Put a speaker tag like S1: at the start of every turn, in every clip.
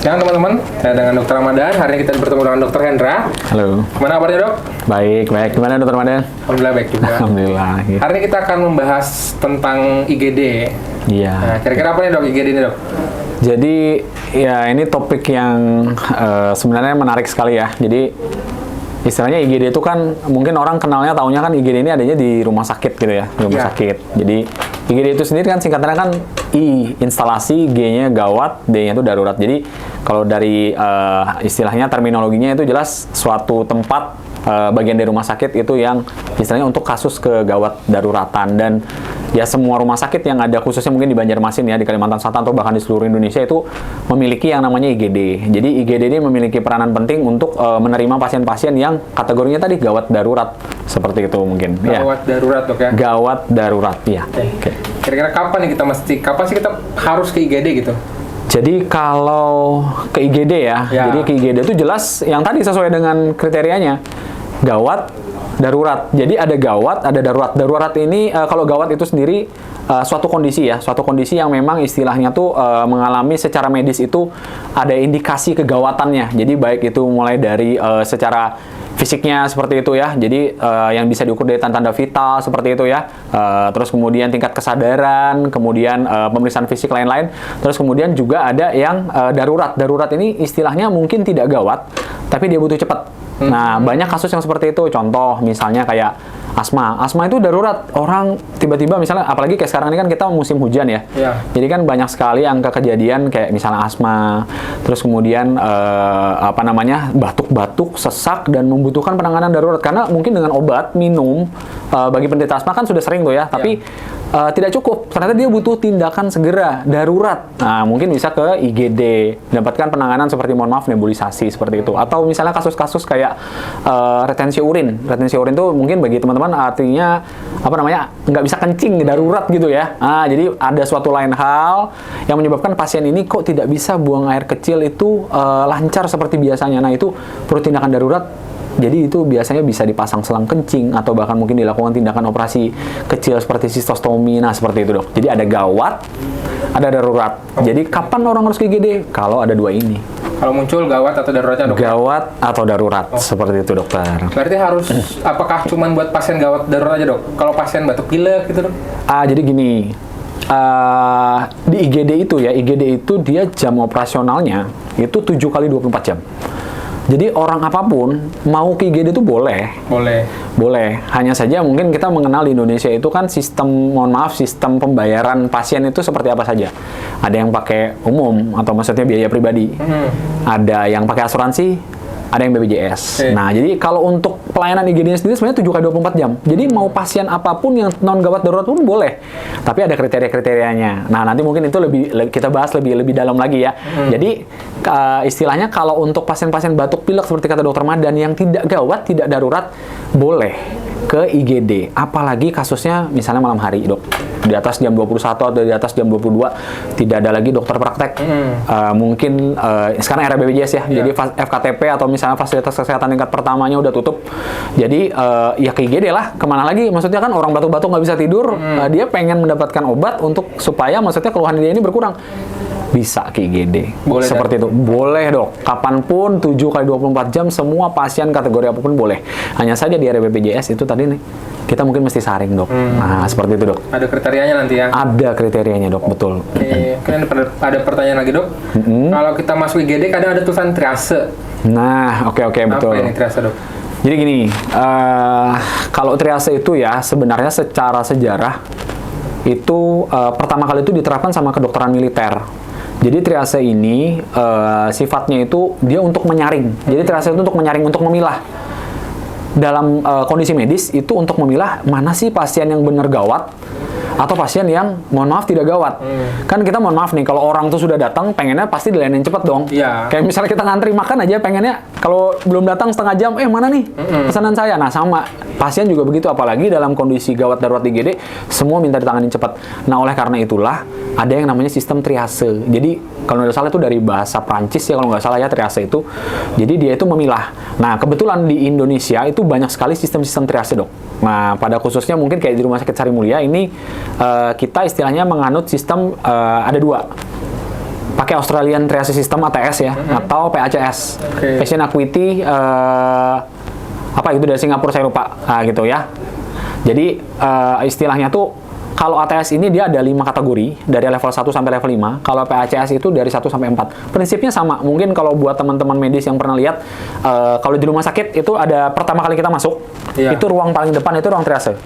S1: Siang teman-teman, saya dengan Dr. Ramadan. Hari ini kita bertemu dengan Dr. Hendra.
S2: Halo.
S1: Gimana kabarnya dok?
S2: Baik. Gimana Dr. Ramadan?
S1: Alhamdulillah baik juga.
S2: Alhamdulillah.
S1: Hari ini kita akan membahas tentang IGD.
S2: Iya.
S1: Nah, kira-kira apa nih dok IGD ini dok?
S2: Jadi ya ini topik yang sebenarnya menarik sekali ya. Jadi istilahnya IGD itu kan mungkin orang kenalnya taunya kan IGD ini adanya di rumah sakit gitu ya, di rumah sakit. Jadi IGD itu sendiri kan singkatannya kan I, instalasi, G-nya gawat, D-nya itu darurat. Jadi kalau dari istilahnya terminologinya itu jelas suatu tempat bagian dari rumah sakit itu yang istilahnya untuk kasus kegawat daruratan. Dan ya semua rumah sakit yang ada khususnya mungkin di Banjarmasin ya, di Kalimantan Selatan atau bahkan di seluruh Indonesia itu memiliki yang namanya IGD. Jadi IGD ini memiliki peranan penting untuk menerima pasien-pasien yang kategorinya tadi gawat darurat. Seperti itu mungkin.
S1: Gawat darurat dok ya?
S2: Gawat darurat, ya.
S1: Oke. Kira-kira kapan nih kapan sih kita harus ke IGD gitu?
S2: Jadi kalau ke IGD ya, jadi ke IGD itu jelas yang tadi sesuai dengan kriterianya. Gawat, darurat. Jadi ada gawat, ada darurat. Darurat ini kalau gawat itu sendiri suatu kondisi ya, suatu kondisi yang memang istilahnya tuh mengalami secara medis itu ada indikasi kegawatannya. Jadi baik itu mulai dari secara fisiknya seperti itu ya, jadi yang bisa diukur dari tanda-tanda vital seperti itu ya, terus kemudian tingkat kesadaran, kemudian pemeriksaan fisik lain-lain, terus kemudian juga ada yang darurat. Darurat ini istilahnya mungkin tidak gawat, tapi dia butuh cepat. Nah, banyak kasus yang seperti itu. Contoh misalnya kayak asma. Asma itu darurat. Orang tiba-tiba misalnya, apalagi kayak sekarang ini kan kita musim hujan ya. Jadi kan banyak sekali angka kejadian kayak misalnya asma, terus kemudian batuk-batuk, sesak dan membutuhkan penanganan darurat. Karena mungkin dengan obat minum bagi penderita asma kan sudah sering tuh ya, tapi tidak cukup. Ternyata dia butuh tindakan segera, darurat. Nah, mungkin bisa ke IGD, mendapatkan penanganan seperti nebulisasi seperti itu. Atau misalnya kasus-kasus kayak retensi urin. Retensi urin itu mungkin bagi teman-teman artinya nggak bisa kencing, darurat gitu ya. Nah, jadi ada suatu lain hal yang menyebabkan pasien ini kok tidak bisa buang air kecil itu lancar seperti biasanya. Nah, itu perlu tindakan darurat. Jadi itu biasanya bisa dipasang selang kencing atau bahkan mungkin dilakukan tindakan operasi kecil seperti sistostomi. Nah, seperti itu dok. Jadi ada gawat, ada darurat. Jadi kapan orang harus ke IGD? Kalau ada dua ini.
S1: Kalau muncul gawat atau daruratnya dok?
S2: Gawat atau darurat, seperti itu dokter.
S1: Berarti harus, apakah cuma buat pasien gawat darurat aja dok? Kalau pasien batuk pilek gitu dok?
S2: Jadi gini, di IGD itu ya, IGD itu dia jam operasionalnya itu 7 kali 24 jam. Jadi orang apapun mau ke IGD itu boleh. Boleh. Hanya saja mungkin kita mengenal di Indonesia itu kan sistem pembayaran pasien itu seperti apa saja. Ada yang pakai umum atau maksudnya biaya pribadi. Ada yang pakai asuransi, ada yang BPJS. Nah, jadi kalau untuk pelayanan IGD-nya sendiri sebenarnya 7 kali 24 jam. Jadi mau pasien apapun yang non-gawat darurat pun boleh. Tapi ada kriteria-kriterianya. Nah, nanti mungkin itu kita bahas lebih dalam lagi ya. Jadi istilahnya kalau untuk pasien-pasien batuk pilek seperti kata Dr. Ramadan yang tidak gawat, tidak darurat, boleh ke IGD. Apalagi kasusnya misalnya malam hari, dok. Di atas jam 21 atau di atas jam 22 tidak ada lagi dokter praktek. Mungkin sekarang era BPJS ya. Jadi FKTP atau misalnya fasilitas kesehatan tingkat pertamanya udah tutup. Jadi ya ke IGD lah. Kemana lagi? Maksudnya kan orang batuk-batuk nggak bisa tidur, dia pengen mendapatkan obat untuk supaya maksudnya keluhan dia ini berkurang. Bisa ke IGD.
S1: Boleh,
S2: seperti itu. Boleh dok. Kapanpun 7 kali 24 jam semua pasien kategori apapun boleh. Hanya saja di area BPJS itu tadi nih kita mungkin mesti saring dok. Nah, seperti itu dok.
S1: Ada kriterianya nanti ya?
S2: Ada kriterianya dok, betul.
S1: Oke, ada pertanyaan lagi dok. Kalau kita masuk IGD kadang ada tulisan triase.
S2: Nah, oke, betul.
S1: Apa ini triase dok?
S2: Jadi gini, kalau triase itu ya sebenarnya secara sejarah itu pertama kali itu diterapkan sama kedokteran militer. Jadi triase ini sifatnya itu dia untuk menyaring. Jadi triase itu untuk menyaring, untuk memilah. Dalam kondisi medis itu untuk memilah mana sih pasien yang benar gawat atau pasien yang mohon maaf tidak gawat. Kan kita mohon maaf nih, kalau orang tuh sudah datang pengennya pasti dilayanin cepat dong. Kayak misalnya kita ngantri makan aja pengennya kalau belum datang setengah jam, mana nih pesanan saya. Nah, sama pasien juga begitu, apalagi dalam kondisi gawat darurat IGD semua minta ditangani cepat. Nah, oleh karena itulah ada yang namanya sistem triase. Jadi kalau nggak salah itu dari bahasa Prancis ya, kalau nggak salah ya, triase itu. Jadi dia itu memilah. Nah, kebetulan di Indonesia itu banyak sekali sistem-sistem triase dok. Nah, pada khususnya mungkin kayak di Rumah Sakit Sari Mulia ini kita istilahnya menganut sistem ada dua. pakai Australian Triage System ATS ya, atau PACS. Patient Acuity apa itu dari Singapura saya lupa, gitu ya. Jadi istilahnya tuh kalau ATS ini dia ada 5 kategori dari level 1 sampai level 5. Kalau PACS itu dari 1 sampai 4. Prinsipnya sama. Mungkin kalau buat teman-teman medis yang pernah lihat, kalau di rumah sakit itu ada pertama kali kita masuk, itu ruang paling depan itu ruang triase.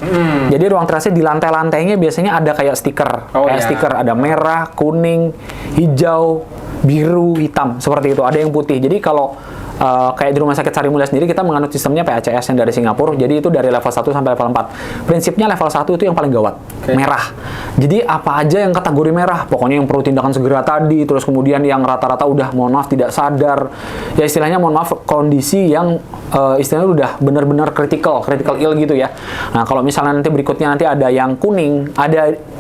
S2: Jadi ruang triase di lantai-lantainya biasanya ada kayak stiker. Stiker ada merah, kuning, hijau, biru, hitam. Seperti itu. Ada yang putih. Jadi kalau kayak di rumah sakit Sari Mulia sendiri kita menganut sistemnya PACS yang dari Singapura, jadi itu dari level 1 sampai level 4. Prinsipnya level 1 itu yang paling gawat, merah. Jadi apa aja yang kategori merah, pokoknya yang perlu tindakan segera tadi, terus kemudian yang rata-rata udah mohon maaf tidak sadar, ya istilahnya mohon maaf kondisi yang istilahnya udah benar-benar critical ill gitu ya. Nah kalau misalnya nanti berikutnya nanti ada yang kuning,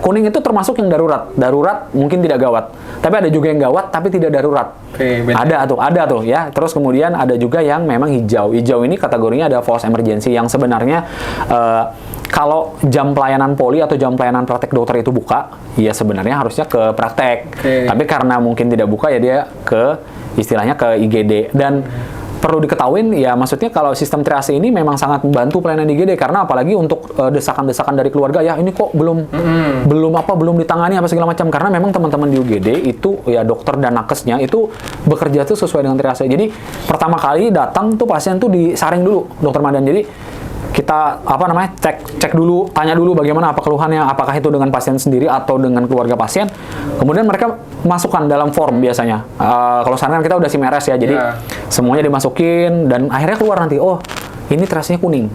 S2: kuning itu termasuk yang darurat mungkin tidak gawat, tapi ada juga yang gawat tapi tidak darurat. Ada tuh ya. Terus kemudian ada juga yang memang hijau. Hijau ini kategorinya ada false emergency yang sebenarnya kalau jam pelayanan poli atau jam pelayanan praktek dokter itu buka, ya sebenarnya harusnya ke praktek. Tapi karena mungkin tidak buka ya dia ke istilahnya ke IGD. Dan perlu diketahuin ya, maksudnya kalau sistem triase ini memang sangat membantu pelayanan IGD, karena apalagi untuk desakan-desakan dari keluarga, ya ini kok belum ditangani apa segala macam, karena memang teman-teman di UGD itu ya dokter dan nakesnya itu bekerja tuh sesuai dengan triase. Jadi pertama kali datang tuh pasien tuh disaring dulu dokter Madan. Jadi kita cek dulu, tanya dulu bagaimana apa keluhannya, apakah itu dengan pasien sendiri atau dengan keluarga pasien. Kemudian mereka masukkan dalam form biasanya. Kalau sana kita udah SIM RS ya, jadi semuanya dimasukin dan akhirnya keluar nanti, oh ini triasenya kuning.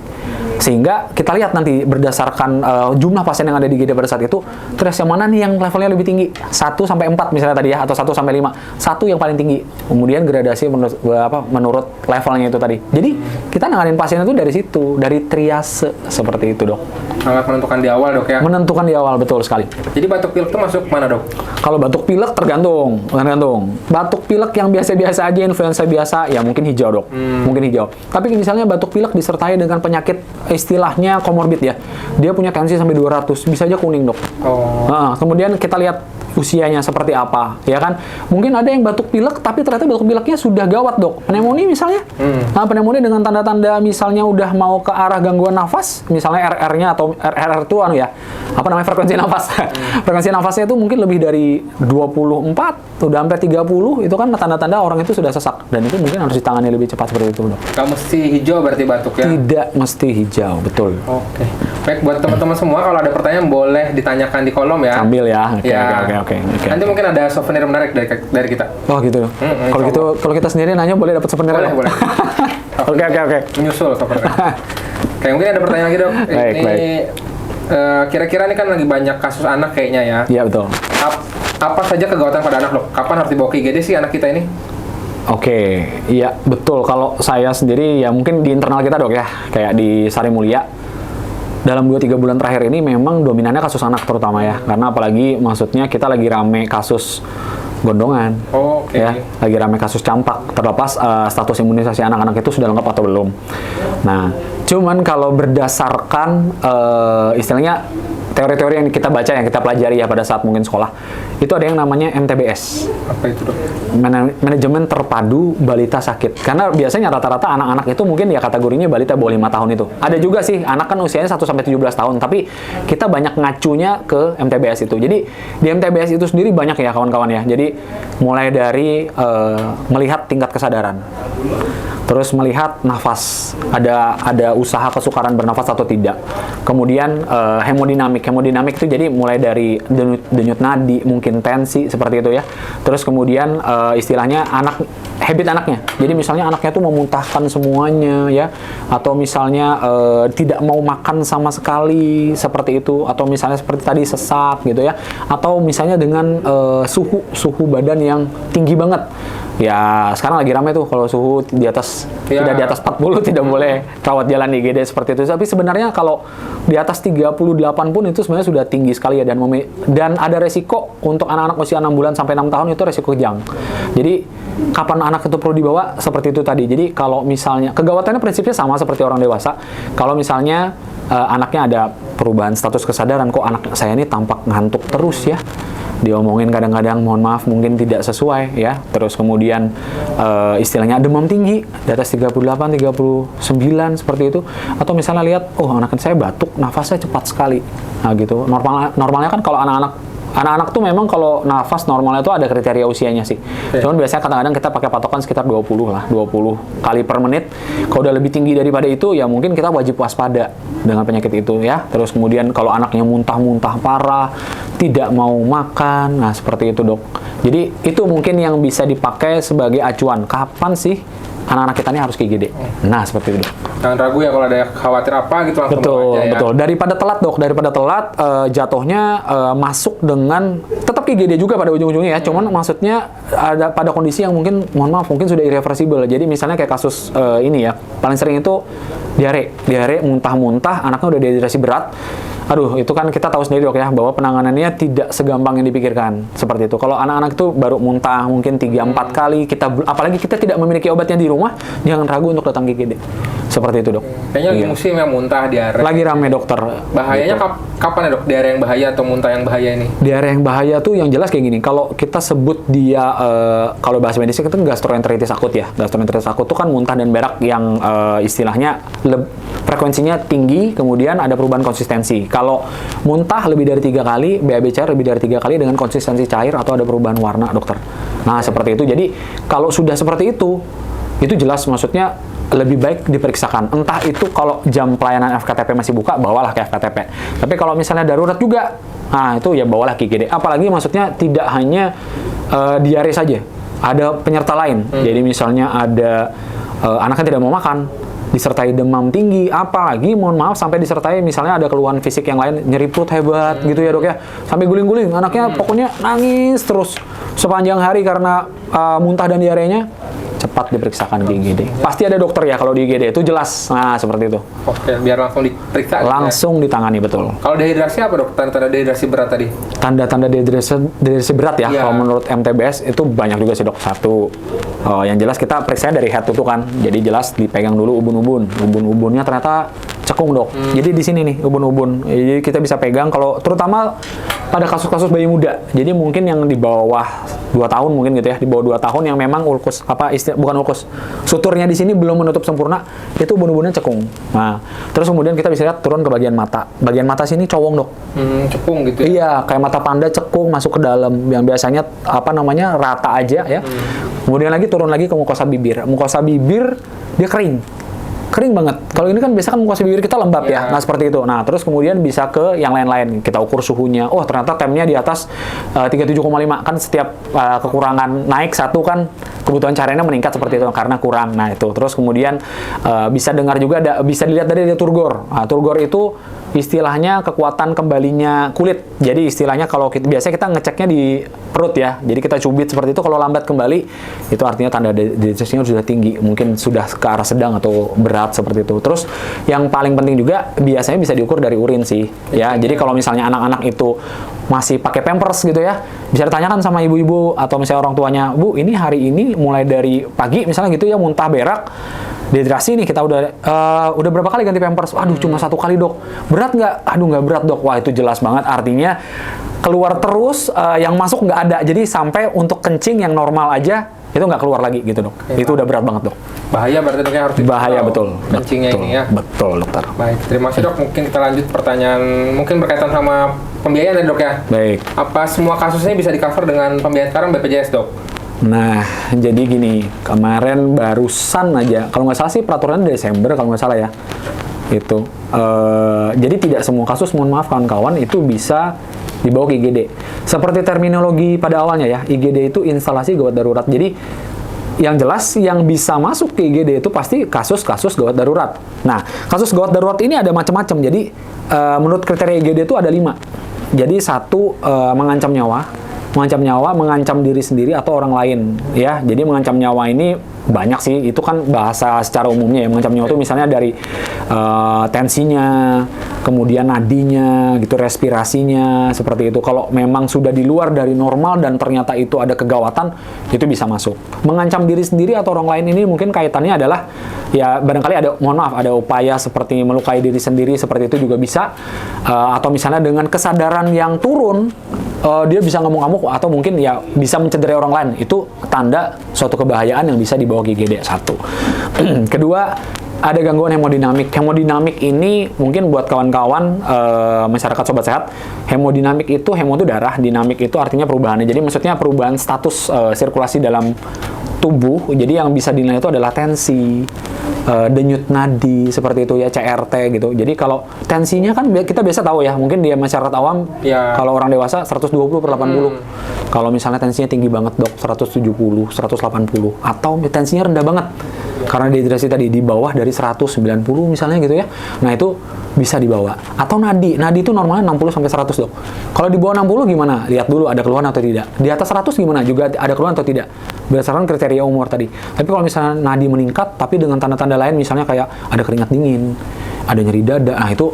S2: Sehingga kita lihat nanti berdasarkan jumlah pasien yang ada di IGD pada saat itu, triase yang mana nih yang levelnya lebih tinggi, 1 sampai 4 misalnya tadi ya, atau 1 sampai 5. 1 yang paling tinggi. Kemudian gradasi menurut levelnya itu tadi. Jadi kita nanganin pasien itu dari situ, dari triase seperti itu, Dok.
S1: Sangat menentukan di awal, Dok ya.
S2: Menentukan di awal, betul sekali.
S1: Jadi batuk pilek itu masuk mana, Dok?
S2: Kalau batuk pilek tergantung. Batuk pilek yang biasa-biasa aja, influenza biasa, ya mungkin hijau, Dok. Mungkin hijau. Tapi misalnya batuk pilek disertai dengan penyakit istilahnya komorbid ya, dia punya tensi sampai 200, bisa aja kuning, Dok. Nah, kemudian kita lihat usianya seperti apa, ya kan? Mungkin ada yang batuk pilek, tapi ternyata batuk pileknya sudah gawat, Dok. Pneumonia misalnya. Nah, pneumonia dengan tanda-tanda misalnya udah mau ke arah gangguan nafas, misalnya RR-nya atau RR itu frekuensi nafas. Frekuensi nafasnya itu mungkin lebih dari 24, udah sampai 30, itu kan tanda-tanda orang itu sudah sesak, dan itu mungkin harus ditangani lebih cepat seperti itu, Dok.
S1: Nggak mesti hijau berarti batuk ya?
S2: Tidak mesti hijau, betul.
S1: Oke. Baik, buat teman-teman semua, kalau ada pertanyaan boleh ditanyakan di kolom ya.
S2: Sambil ya. Oke.
S1: Nanti mungkin ada souvenir menarik dari kita.
S2: Oh gitu. Kalau kita sendiri nanya boleh dapat souvenir?
S1: Boleh.
S2: Oke.
S1: Menyusul souvenir. Oke, mungkin ada pertanyaan lagi, Dok. Baik. Kira-kira ini kan lagi banyak kasus anak kayaknya ya.
S2: Iya, betul.
S1: Apa saja kegawatan pada anak, Dok? Kapan harus dibawa ke IGD sih anak kita ini?
S2: Oke, iya betul. Kalau saya sendiri ya mungkin di internal kita, Dok ya, kayak di Sari Mulia, dalam 2-3 bulan terakhir ini memang dominannya kasus anak terutama ya, karena apalagi maksudnya kita lagi rame kasus gondongan, ya, lagi rame kasus campak, terlepas status imunisasi anak-anak itu sudah lengkap atau belum. Nah, cuman kalau berdasarkan istilahnya teori-teori yang kita baca, yang kita pelajari ya pada saat mungkin sekolah, itu ada yang namanya MTBS.
S1: Apa itu, Dok?
S2: Manajemen Terpadu Balita Sakit. Karena biasanya rata-rata anak-anak itu mungkin ya kategorinya balita bawah 5 tahun itu. Ada juga sih, anak kan usianya 1-17 tahun, tapi kita banyak ngacunya ke MTBS itu. Jadi, di MTBS itu sendiri banyak ya kawan-kawan ya. Jadi, mulai dari melihat tingkat kesadaran. Terus melihat nafas, ada usaha kesukaran bernafas atau tidak. Kemudian hemodinamik itu jadi mulai dari denyut nadi, mungkin tensi seperti itu ya. Terus kemudian istilahnya habit anaknya. Jadi misalnya anaknya tuh memuntahkan semuanya ya, atau misalnya tidak mau makan sama sekali seperti itu, atau misalnya seperti tadi sesak gitu ya, atau misalnya dengan suhu badan yang tinggi banget. Ya, sekarang lagi ramai tuh kalau suhu di atas tidak di atas 40 tidak boleh rawat jalan di IGD seperti itu. Tapi sebenarnya kalau di atas 38 pun itu sebenarnya sudah tinggi sekali ya, dan ada resiko untuk anak-anak usia 6 bulan sampai 6 tahun itu resiko kejang. Jadi kapan anak itu perlu dibawa seperti itu tadi. Jadi kalau misalnya kegawatannya prinsipnya sama seperti orang dewasa. Kalau misalnya anaknya ada perubahan status kesadaran, kok anak saya ini tampak ngantuk terus ya. diomongin kadang-kadang mohon maaf mungkin tidak sesuai ya. Terus kemudian istilahnya demam tinggi di atas 38, 39 seperti itu. Atau misalnya lihat, oh anak saya batuk, nafasnya cepat sekali. Nah gitu. Normalnya kan kalau anak-anak tuh memang kalau nafas normalnya itu ada kriteria usianya sih. Cuman biasanya kadang-kadang kita pakai patokan sekitar 20 lah, 20 kali per menit. Kalau udah lebih tinggi daripada itu, ya mungkin kita wajib waspada dengan penyakit itu ya. Terus kemudian kalau anaknya muntah-muntah parah, tidak mau makan, nah seperti itu dok. Jadi itu mungkin yang bisa dipakai sebagai acuan. Kapan sih anak-anak kita ini harus ke IGD? Nah seperti itu dok.
S1: Jangan ragu ya kalau ada khawatir apa gitu langsung bawa aja ya.
S2: Betul. Daripada telat dok, jatuhnya masuk dengan tetap ke IGD juga pada ujung-ujungnya ya. Cuman maksudnya ada pada kondisi yang mungkin, mohon maaf, mungkin sudah irreversible. Jadi misalnya kayak kasus ini ya, paling sering itu diare, muntah-muntah, anaknya udah dehidrasi berat. Aduh, itu kan kita tahu sendiri dok ya, bahwa penanganannya tidak segampang yang dipikirkan. Seperti itu. Kalau anak-anak itu baru muntah mungkin 3-4 kali, apalagi kita tidak memiliki obatnya di rumah, jangan ragu untuk datang ke IGD. Seperti itu dok.
S1: Kayaknya lagi musim yang muntah, diare.
S2: Lagi rame dokter.
S1: Bahayanya
S2: gitu.
S1: Kapan ya dok? Diare yang bahaya atau muntah yang bahaya ini?
S2: Diare yang bahaya tuh yang jelas kayak gini. Kalau kita sebut dia, kalau bahasa medisnya itu gastroenteritis akut ya. Gastroenteritis akut tuh kan muntah dan berak yang istilahnya frekuensinya tinggi, kemudian ada perubahan konsistensi. Kalau muntah lebih dari 3 kali, BAB cair lebih dari 3 kali dengan konsistensi cair atau ada perubahan warna dokter. Nah seperti itu. Jadi kalau sudah seperti itu jelas maksudnya lebih baik diperiksakan. Entah itu kalau jam pelayanan FKTP masih buka, bawalah ke FKTP. Tapi kalau misalnya darurat juga, nah itu ya bawalah ke IGD. Apalagi maksudnya tidak hanya diare saja, ada penyerta lain. Jadi misalnya ada anaknya tidak mau makan, disertai demam tinggi, apalagi mohon maaf sampai disertai misalnya ada keluhan fisik yang lain, nyeri perut hebat gitu ya dok ya, sampai guling-guling, anaknya pokoknya nangis terus sepanjang hari karena muntah dan diarenya, cepat diperiksakan di IGD. Pasti ada dokter ya kalau di IGD, itu jelas. Nah, seperti itu.
S1: Oke, biar langsung diperiksa.
S2: Langsung ditangani, betul.
S1: Kalau dehidrasi apa dok? Tanda-tanda dehidrasi berat tadi?
S2: Tanda-tanda dehidrasi berat ya, kalau menurut MTBS itu banyak juga sih dok. Satu, yang jelas kita periksa dari head to toe kan. Jadi jelas dipegang dulu ubun-ubun. Ubun-ubunnya ternyata cekung dok. Jadi di sini nih ubun-ubun. Jadi kita bisa pegang kalau terutama pada kasus-kasus bayi muda. Jadi mungkin yang di bawah 2 tahun mungkin gitu ya, di bawah 2 tahun yang memang ulkus bukan ulkus, suturnya di sini belum menutup sempurna, itu ubun-ubunnya cekung. Nah, terus kemudian kita bisa lihat turun ke bagian mata. Bagian mata sini cowong dok.
S1: Cekung gitu ya?
S2: Iya, kayak mata panda cekung masuk ke dalam, yang biasanya rata aja ya. Kemudian lagi turun lagi ke mukosa bibir. Mukosa bibir dia kering banget. Kalau ini kan biasa kan mukosa bibir kita lembab ya. Nah, seperti itu. Nah, terus kemudian bisa ke yang lain-lain. Kita ukur suhunya. Oh, ternyata temnya di atas 37,5. Kan setiap kekurangan naik satu kan kebutuhan cairannya meningkat seperti itu karena kurang. Nah, itu. Terus kemudian bisa dengar juga bisa dilihat dari turgor. Nah, turgor itu istilahnya kekuatan kembalinya kulit. Jadi istilahnya kalau biasanya kita ngeceknya di perut ya. Jadi kita cubit seperti itu, kalau lambat kembali itu artinya tanda dehidrasinya sudah tinggi, mungkin sudah ke arah sedang atau berat seperti itu. Terus yang paling penting juga biasanya bisa diukur dari urin sih ya. Jadi kalau misalnya anak-anak itu masih pakai Pampers gitu ya, bisa ditanyakan sama ibu-ibu atau misalnya orang tuanya, "Bu, ini hari ini mulai dari pagi misalnya gitu ya muntah berak, dehidrasi nih, kita udah berapa kali ganti Pampers?" "Aduh, cuma 1 kali dok." "Berat nggak?" "Aduh, nggak berat dok." Wah, itu jelas banget artinya keluar terus, yang masuk nggak ada. Jadi sampai untuk kencing yang normal aja itu nggak keluar lagi gitu dok. Itu udah berat banget dok.
S1: Bahaya berarti dok, harus
S2: bahaya betul.
S1: Kencingnya ini ya.
S2: Betul dokter.
S1: Baik, terima kasih dok. Mungkin kita lanjut pertanyaan mungkin berkaitan sama pembiayaan ya dok ya.
S2: Baik.
S1: Apa semua kasusnya bisa di-cover dengan pembiayaan sekarang BPJS dok?
S2: Nah, jadi gini, kemarin barusan aja, kalau nggak salah sih peraturannya Desember kalau nggak salah ya, itu. Jadi tidak semua kasus, mohon maaf kawan-kawan, itu bisa dibawa ke IGD. Seperti terminologi pada awalnya ya, IGD itu instalasi gawat darurat. Jadi yang jelas yang bisa masuk ke IGD itu pasti kasus-kasus gawat darurat. Nah, kasus gawat darurat ini ada macam-macam. Jadi menurut kriteria IGD itu ada 5. Jadi 1, mengancam nyawa, mengancam diri sendiri atau orang lain ya. Jadi mengancam nyawa ini banyak sih, itu kan bahasa secara umumnya ya. Mengancam nyawa itu misalnya dari tensinya, kemudian nadinya, gitu, respirasinya, seperti itu. Kalau memang sudah di luar dari normal dan ternyata itu ada kegawatan, itu bisa masuk. Mengancam diri sendiri atau orang lain ini mungkin kaitannya adalah, ya barangkali ada, mohon maaf, ada upaya seperti melukai diri sendiri, seperti itu juga bisa. Atau misalnya dengan kesadaran yang turun, dia bisa ngamuk-ngamuk, atau mungkin ya bisa mencederai orang lain. Itu tanda suatu kebahayaan yang bisa dibawa ke IGD. Satu. Kedua, ada gangguan hemodinamik. Hemodinamik ini mungkin buat kawan-kawan masyarakat sobat sehat, hemodinamik itu, hemo itu darah, dinamik itu artinya perubahannya. Jadi maksudnya perubahan status sirkulasi dalam tubuh. Jadi yang bisa dinilai itu adalah tensi, denyut nadi, seperti itu ya, CRT gitu. Jadi kalau tensinya kan kita biasa tahu ya, mungkin dia masyarakat awam,
S1: ya.
S2: Kalau orang dewasa 120/80. Kalau misalnya tensinya tinggi banget dok, 170, 180, atau tensinya rendah banget karena dehidrasi tadi di bawah dari 190 misalnya gitu ya. Nah, itu bisa dibawa. Atau nadi itu normalnya 60-100 dok. Kalau di bawah 60 gimana? Lihat dulu ada keluhan atau tidak. Di atas 100 gimana? Juga ada keluhan atau tidak. Berdasarkan kriteria umur tadi. Tapi kalau misalnya nadi meningkat tapi dengan tanda-tanda lain, misalnya kayak ada keringat dingin, ada nyeri dada, nah itu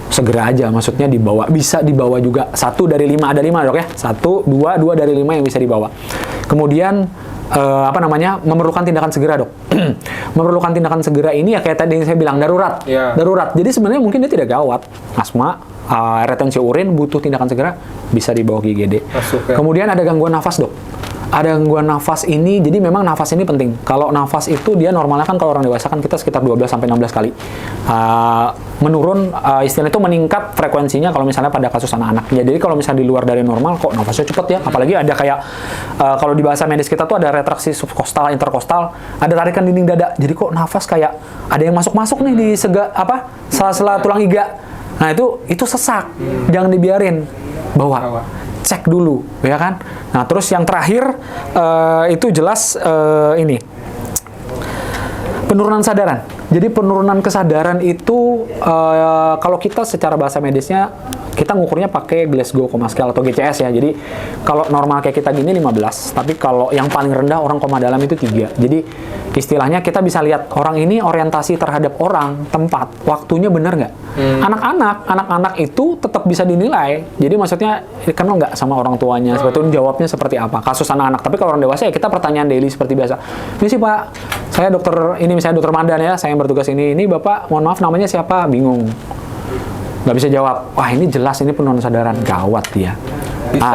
S2: segera aja, maksudnya dibawa. Bisa dibawa juga 1 dari 5, ada 5 dok ya, 1, 2 dari 5 yang bisa dibawa. Kemudian memerlukan tindakan segera dok. Memerlukan tindakan segera ini ya kayak tadi saya bilang, darurat. Darurat, jadi sebenarnya mungkin dia tidak gawat, asma, retensi urin, butuh tindakan segera, bisa dibawa ke IGD. Kemudian ada gangguan nafas dok. Ada gangguan nafas ini, jadi memang nafas ini penting. Kalau nafas itu dia normalnya kan kalau orang dewasa kan kita sekitar 12-16 kali. Menurun, istilahnya itu meningkat frekuensinya kalau misalnya pada kasus anak-anak. Ya, jadi kalau misalnya di luar dari normal kok nafasnya cepet ya. Apalagi ada kayak, kalau di bahasa medis kita tuh ada retraksi subkostal, interkostal, ada tarikan dinding dada. Jadi kok nafas kayak ada yang masuk-masuk nih di sela-sela tulang iga. Nah itu sesak, jangan dibiarin, bawa. Cek dulu, ya kan? Nah, terus yang terakhir itu jelas ini penurunan kesadaran. Jadi penurunan kesadaran itu kalau kita secara bahasa medisnya kita ngukurnya pakai Glasgow Coma Scale atau GCS ya. Jadi kalau normal kayak kita gini 15, tapi kalau yang paling rendah orang koma dalam itu 3. Jadi istilahnya kita bisa lihat orang ini orientasi terhadap orang, tempat, waktunya benar nggak? Anak-anak itu tetap bisa dinilai. Jadi maksudnya kenal nggak sama orang tuanya, sebetulnya jawabnya seperti apa? Kasus anak-anak. Tapi kalau orang dewasa ya kita pertanyaan daily seperti biasa. Ini sih Pak, saya dokter ini, misalnya dokter Mandan ya, saya yang bertugas ini Bapak, mohon maaf namanya siapa? Bingung. Nggak bisa jawab. Wah, ini jelas ini penurunan kesadaran, gawat dia.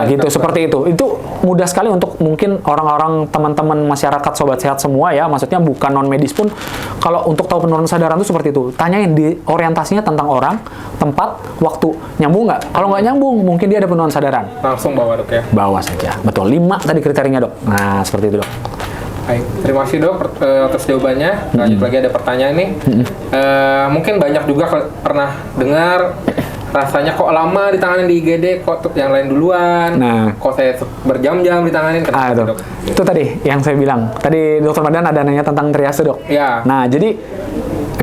S2: Gitu, seperti itu. Itu mudah sekali untuk mungkin orang-orang, teman-teman masyarakat sobat sehat semua ya, maksudnya bukan non medis pun, kalau untuk tahu penurunan kesadaran itu seperti itu. Tanyain di orientasinya tentang orang, tempat, waktu. Nyambung nggak? Kalau nggak nyambung, mungkin dia ada penurunan kesadaran.
S1: Langsung bawa dok ya? Bawa
S2: saja. Betul, 5 tadi kriterianya dok. Nah, seperti itu dok.
S1: Baik, terima kasih dok atas jawabannya. Lanjut lagi ada pertanyaan nih. Mungkin banyak juga pernah dengar rasanya kok lama ditanganin di IGD, kok yang lain duluan, kok saya berjam-jam ditanganin. Dok?
S2: Itu tadi yang saya bilang. Tadi dokter Madan ada nanya tentang triase dok.
S1: Ya.
S2: Nah, jadi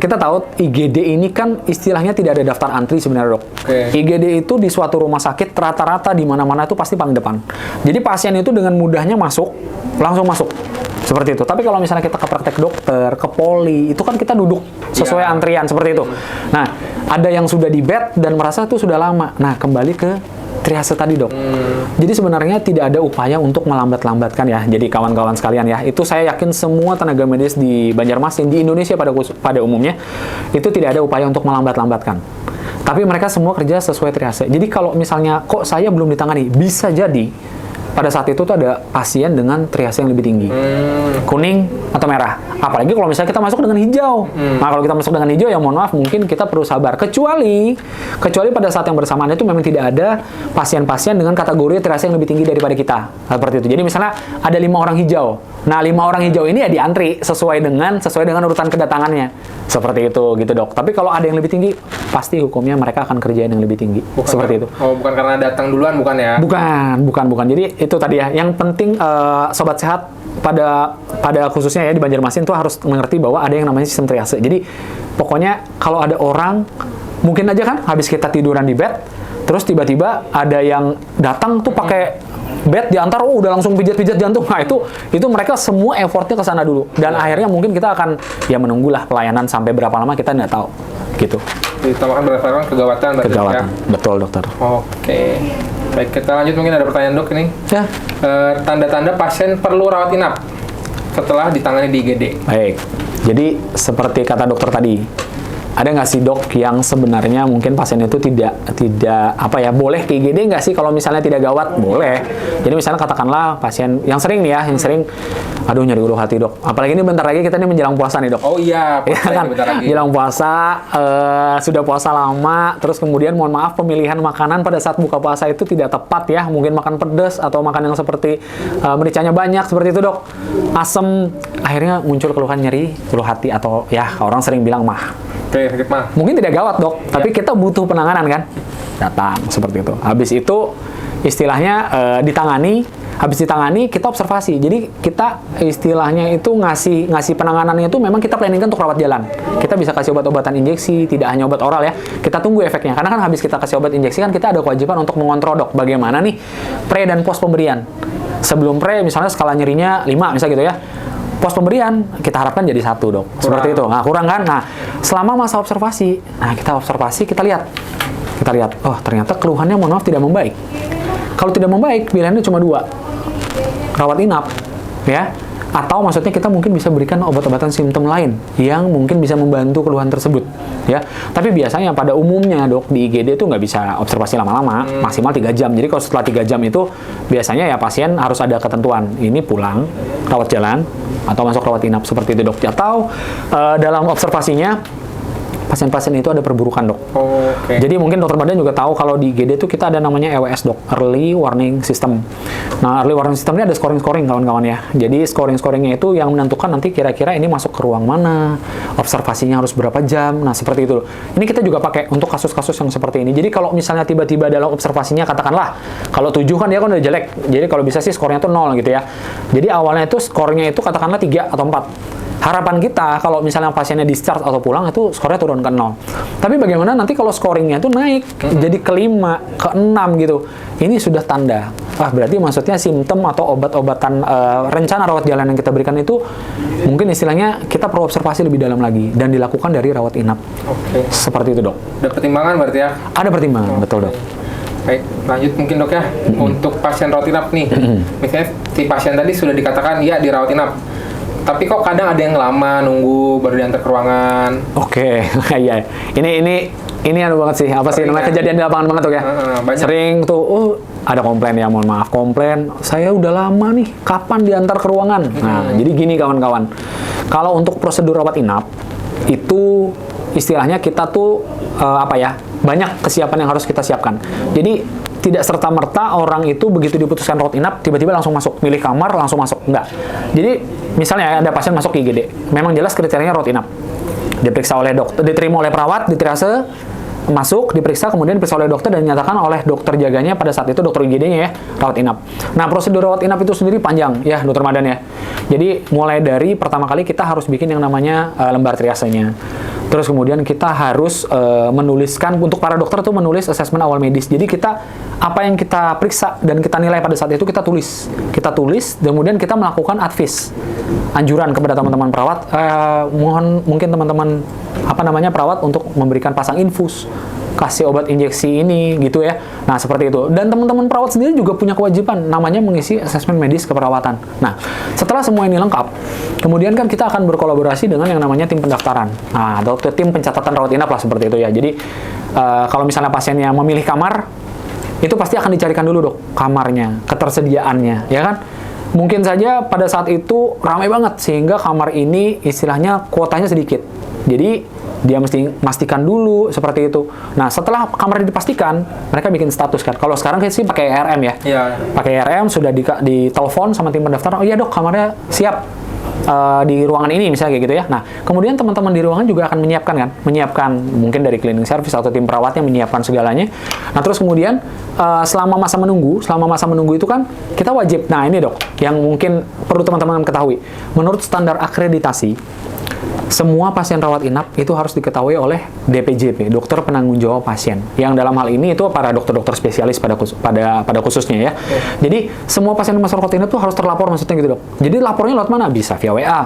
S2: kita tahu IGD ini kan istilahnya tidak ada daftar antri sebenarnya dok. IGD itu di suatu rumah sakit rata-rata di mana-mana itu pasti paling depan. Jadi pasien itu dengan mudahnya langsung masuk. Seperti itu. Tapi kalau misalnya kita ke praktek dokter, ke poli, itu kan kita duduk sesuai antrian seperti itu. Nah, ada yang sudah di bed dan merasa itu sudah lama. Nah, kembali ke triase tadi dok. Jadi sebenarnya tidak ada upaya untuk melambat-lambatkan ya. Jadi kawan-kawan sekalian ya, itu saya yakin semua tenaga medis di Banjarmasin, di Indonesia pada umumnya, itu tidak ada upaya untuk melambat-lambatkan. Tapi mereka semua kerja sesuai triase. Jadi kalau misalnya kok saya belum ditangani, bisa jadi pada saat itu tuh ada pasien dengan triase yang lebih tinggi, kuning atau merah. Apalagi kalau misalnya kita masuk dengan hijau. Nah, kalau kita masuk dengan hijau ya mohon maaf, mungkin kita perlu sabar. Kecuali pada saat yang bersamaan itu memang tidak ada pasien-pasien dengan kategori triase yang lebih tinggi daripada kita. Seperti itu. Jadi misalnya ada 5 orang hijau. Nah, 5 orang hijau ini ya diantri sesuai dengan urutan kedatangannya. Seperti itu gitu dok. Tapi kalau ada yang lebih tinggi, pasti hukumnya mereka akan kerjain yang lebih tinggi. Seperti itu.
S1: Oh, bukan karena datang duluan, bukan ya?
S2: Bukan. Jadi itu tadi ya. Yang penting sobat sehat pada khususnya ya di Banjarmasin tuh harus mengerti bahwa ada yang namanya sistem triase. Jadi pokoknya kalau ada orang, mungkin aja kan habis kita tiduran di bed, terus tiba-tiba ada yang datang tuh pakai bed diantar, udah langsung pijat-pijat jantung. Nah itu mereka semua effortnya ke sana dulu. Dan akhirnya mungkin kita akan ya menunggulah pelayanan sampai berapa lama kita nggak tahu gitu.
S1: Ditambahkan berdasarkan kegawatan berarti
S2: Kegawatan,
S1: ya.
S2: betul dokter.
S1: Oke. Baik, kita lanjut, mungkin ada pertanyaan dok ini.
S2: Ya.
S1: Tanda-tanda pasien perlu rawat inap setelah ditangani di IGD.
S2: Baik, jadi seperti kata dokter tadi, ada nggak sih dok yang sebenarnya mungkin pasien itu tidak apa ya, boleh ke IGD nggak sih kalau misalnya tidak gawat? Boleh. Jadi misalnya katakanlah pasien yang sering nih ya, yang sering, aduh nyeri ulu hati dok. Apalagi ini bentar lagi kita nih menjelang puasa nih dok.
S1: Oh iya,
S2: Ya kan,
S1: bentar lagi.
S2: jelang puasa, sudah puasa lama, terus kemudian mohon maaf pemilihan makanan pada saat buka puasa itu tidak tepat ya, mungkin makan pedas atau makan yang seperti mericanya banyak seperti itu dok, asam, akhirnya muncul keluhan nyeri, ulu hati atau ya orang sering bilang mah.
S1: Oke, sakit mah.
S2: Mungkin tidak gawat dok, tapi kita butuh penanganan kan, datang seperti itu. Habis itu istilahnya ditangani. Habis ditangani, kita observasi. Jadi kita istilahnya itu ngasih penanganannya itu memang kita planningkan untuk rawat jalan. Kita bisa kasih obat-obatan injeksi, tidak hanya obat oral ya. Kita tunggu efeknya. Karena kan habis kita kasih obat injeksi kan kita ada kewajiban untuk mengontrol dok. Bagaimana nih pre dan pos pemberian. Sebelum pre misalnya skala nyerinya 5 misalnya gitu ya. Pos pemberian kita harapkan jadi 1 dok. Seperti itu. Nah kurang kan? Nah selama masa observasi, kita observasi, kita lihat, oh ternyata keluhannya mohon maaf tidak membaik. Kalau tidak membaik, pilihannya cuma 2. Rawat inap, ya, atau maksudnya kita mungkin bisa berikan obat-obatan simptom lain yang mungkin bisa membantu keluhan tersebut, ya. Tapi biasanya pada umumnya dok di IGD itu nggak bisa observasi lama-lama, maksimal 3 jam. Jadi kalau setelah 3 jam itu biasanya ya pasien harus ada ketentuan, ini pulang rawat jalan atau masuk rawat inap seperti itu dok. Atau dalam observasinya pasien-pasien itu ada perburukan dok.
S1: Oke.
S2: Jadi mungkin dokter badan juga tahu kalau di IGD itu kita ada namanya EWS dok, Early Warning System. Nah, Early Warning System ini ada scoring-scoring kawan-kawan ya. Jadi scoring-scoringnya itu yang menentukan nanti kira-kira ini masuk ke ruang mana, observasinya harus berapa jam. Nah seperti itu. Ini kita juga pakai untuk kasus-kasus yang seperti ini. Jadi kalau misalnya tiba-tiba dalam observasinya katakanlah kalau 7 kan dia kan udah jelek. Jadi kalau bisa sih skornya itu 0 gitu ya. Jadi awalnya itu skornya itu katakanlah 3 atau 4. Harapan kita kalau misalnya pasiennya discharge atau pulang itu skornya turun ke 0. Tapi bagaimana nanti kalau scoringnya itu naik jadi ke 5, ke 6 gitu. Ini sudah tanda. Berarti maksudnya simptom atau obat-obatan rencana rawat jalan yang kita berikan itu mungkin istilahnya kita perlu observasi lebih dalam lagi dan dilakukan dari rawat inap.
S1: Oke.
S2: Seperti itu dok.
S1: Ada pertimbangan berarti ya?
S2: Ada pertimbangan, betul dok.
S1: Baik, lanjut mungkin dok ya. Untuk pasien rawat inap nih, misalnya si pasien tadi sudah dikatakan ya dirawat inap. Tapi kok kadang ada yang lama nunggu baru diantar ke ruangan.
S2: Oke, iya. Ini anu banget sih. Apa sih namanya kejadian di lapangan banget tuh ya?
S1: Banyak.
S2: Sering tuh, ada komplain ya, mohon maaf komplain. Saya udah lama nih, kapan diantar ke ruangan? Nah, jadi gini kawan-kawan. Kalau untuk prosedur rawat inap itu istilahnya kita tuh banyak kesiapan yang harus kita siapkan. Jadi tidak serta-merta orang itu begitu diputuskan rawat inap tiba-tiba langsung masuk, milih kamar langsung masuk, enggak. Jadi misalnya ada pasien masuk ke IGD, memang jelas kriterianya rawat inap. Diperiksa oleh dokter, diterima oleh perawat, ditriase, masuk, diperiksa, kemudian diperiksa oleh dokter dan dinyatakan oleh dokter jaganya pada saat itu, dokter IGD-nya ya, rawat inap. Nah, prosedur rawat inap itu sendiri panjang ya, dokter Madan ya. Jadi mulai dari pertama kali kita harus bikin yang namanya lembar triasenya. Terus kemudian kita harus menuliskan, untuk para dokter tuh menulis asesmen awal medis. Jadi kita, apa yang kita periksa dan kita nilai pada saat itu kita tulis. Kita tulis, kemudian kita melakukan advis, anjuran kepada teman-teman perawat, mohon mungkin teman-teman perawat untuk memberikan pasang infus, kasih obat injeksi ini gitu ya. Nah, seperti itu. Dan teman-teman perawat sendiri juga punya kewajiban namanya mengisi asesmen medis keperawatan. Nah, setelah semua ini lengkap, kemudian kan kita akan berkolaborasi dengan yang namanya tim pendaftaran. Nah, atau tim pencatatan rawat inap lah seperti itu ya. Jadi, kalau misalnya pasiennya memilih kamar, itu pasti akan dicarikan dulu dok kamarnya, ketersediaannya, ya kan? Mungkin saja pada saat itu ramai banget sehingga kamar ini istilahnya kuotanya sedikit. Jadi dia mesti pastikan dulu seperti itu. Nah, setelah kamar dipastikan, mereka bikin status kan. Kalau sekarang sih pakai ERM ya.
S1: Iya.
S2: Pakai ERM sudah ditelepon sama tim pendaftaran. Oh iya dok, kamarnya siap di ruangan ini misalnya kayak gitu ya. Nah, kemudian teman-teman di ruangan juga akan menyiapkan mungkin dari cleaning service atau tim perawatnya menyiapkan segalanya. Nah, terus kemudian selama masa menunggu itu kan kita wajib. Nah, ini dok, yang mungkin perlu teman-teman ketahui. Menurut standar akreditasi, semua pasien rawat inap itu harus diketahui oleh DPJP, dokter penanggung jawab pasien. Yang dalam hal ini itu para dokter-dokter spesialis pada khususnya ya. Jadi semua pasien yang masuk rawat inap itu harus terlapor, maksudnya gitu dok. Jadi lapornya lewat mana? Bisa via WA,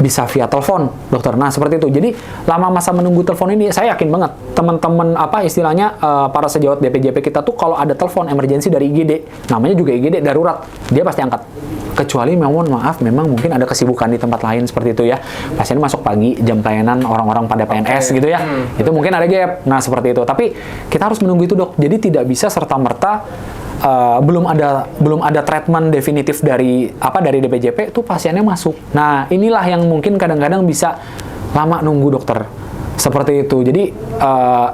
S2: bisa via telepon dokter. Nah seperti itu. Jadi lama masa menunggu telepon ini, saya yakin banget teman-teman istilahnya para sejawat DPJP kita tuh kalau ada telepon emergensi dari IGD, namanya juga IGD darurat, dia pasti angkat. Kecuali mohon maaf memang mungkin ada kesibukan di tempat lain seperti itu ya, pasien masuk pagi jam pelayanan orang-orang pada PNS gitu ya, itu mungkin ada gap. Nah seperti itu, tapi kita harus menunggu itu dok. Jadi tidak bisa serta-merta belum ada treatment definitif dari DPJP itu pasiennya masuk. Nah inilah yang mungkin kadang-kadang bisa lama nunggu dokter seperti itu. Jadi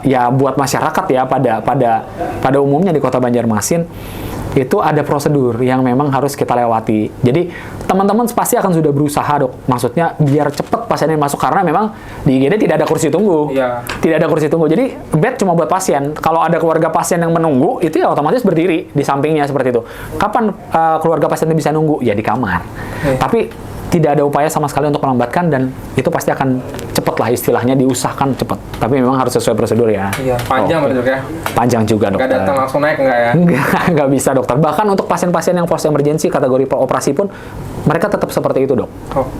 S2: ya buat masyarakat ya pada umumnya di Kota Banjarmasin itu ada prosedur yang memang harus kita lewati. Jadi teman-teman pasti akan sudah berusaha dok, maksudnya biar cepat pasiennya masuk, karena memang di IGD tidak ada kursi tunggu, tidak ada kursi tunggu. Jadi bed cuma buat pasien. Kalau ada keluarga pasien yang menunggu, itu ya otomatis berdiri di sampingnya seperti itu. Kapan keluarga pasiennya bisa nunggu? Ya di kamar. Tapi tidak ada upaya sama sekali untuk melambatkan, dan itu pasti akan cepat lah istilahnya, diusahakan cepat. Tapi memang harus sesuai prosedur ya. Iya,
S1: panjang dok ya?
S2: Panjang juga dokter.
S1: Nggak datang langsung naik nggak ya?
S2: Nggak bisa dokter. Bahkan untuk pasien-pasien yang post emergency kategori operasi pun mereka tetap seperti itu dok.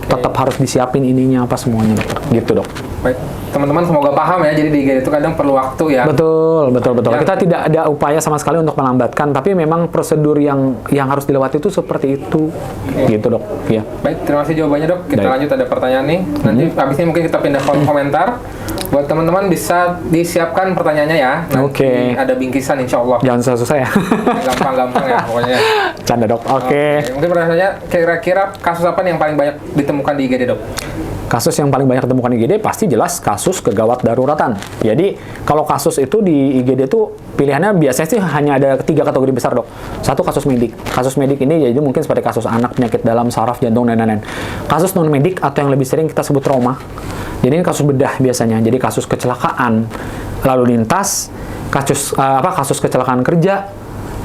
S2: Tetap harus disiapin ininya apa semuanya dokter. Gitu dok.
S1: Baik, teman-teman semoga paham ya. Jadi di IGD itu kadang perlu waktu ya.
S2: Betul. Ya. Kita tidak ada upaya sama sekali untuk melambatkan, tapi memang prosedur yang harus dilewati itu seperti itu. Gitu dok. Ya.
S1: Baik, terima kasih jawabannya dok. Kita lanjut, ada pertanyaan nih. Nanti habis ini mungkin kita pindah kolom komentar. Buat teman-teman bisa disiapkan pertanyaannya ya. Nanti ada bingkisan insya Allah.
S2: Jangan susah-susah ya.
S1: Gampang-gampang ya pokoknya.
S2: Canda dok. Oke.
S1: Mungkin pertanyaannya kira-kira kasus apa nih yang paling banyak ditemukan di IGD dok?
S2: Kasus yang paling banyak ditemukan di IGD pasti jelas kasus kegawat daruratan. Jadi kalau kasus itu di IGD itu pilihannya biasanya sih hanya ada 3 kategori besar dok. Satu kasus medik. Kasus medik ini jadi mungkin seperti kasus anak, penyakit dalam, saraf, jantung, dan lain-lain. Kasus non medik atau yang lebih sering kita sebut trauma. Jadi ini kasus bedah biasanya. Jadi kasus kecelakaan lalu lintas, kasus kecelakaan kerja,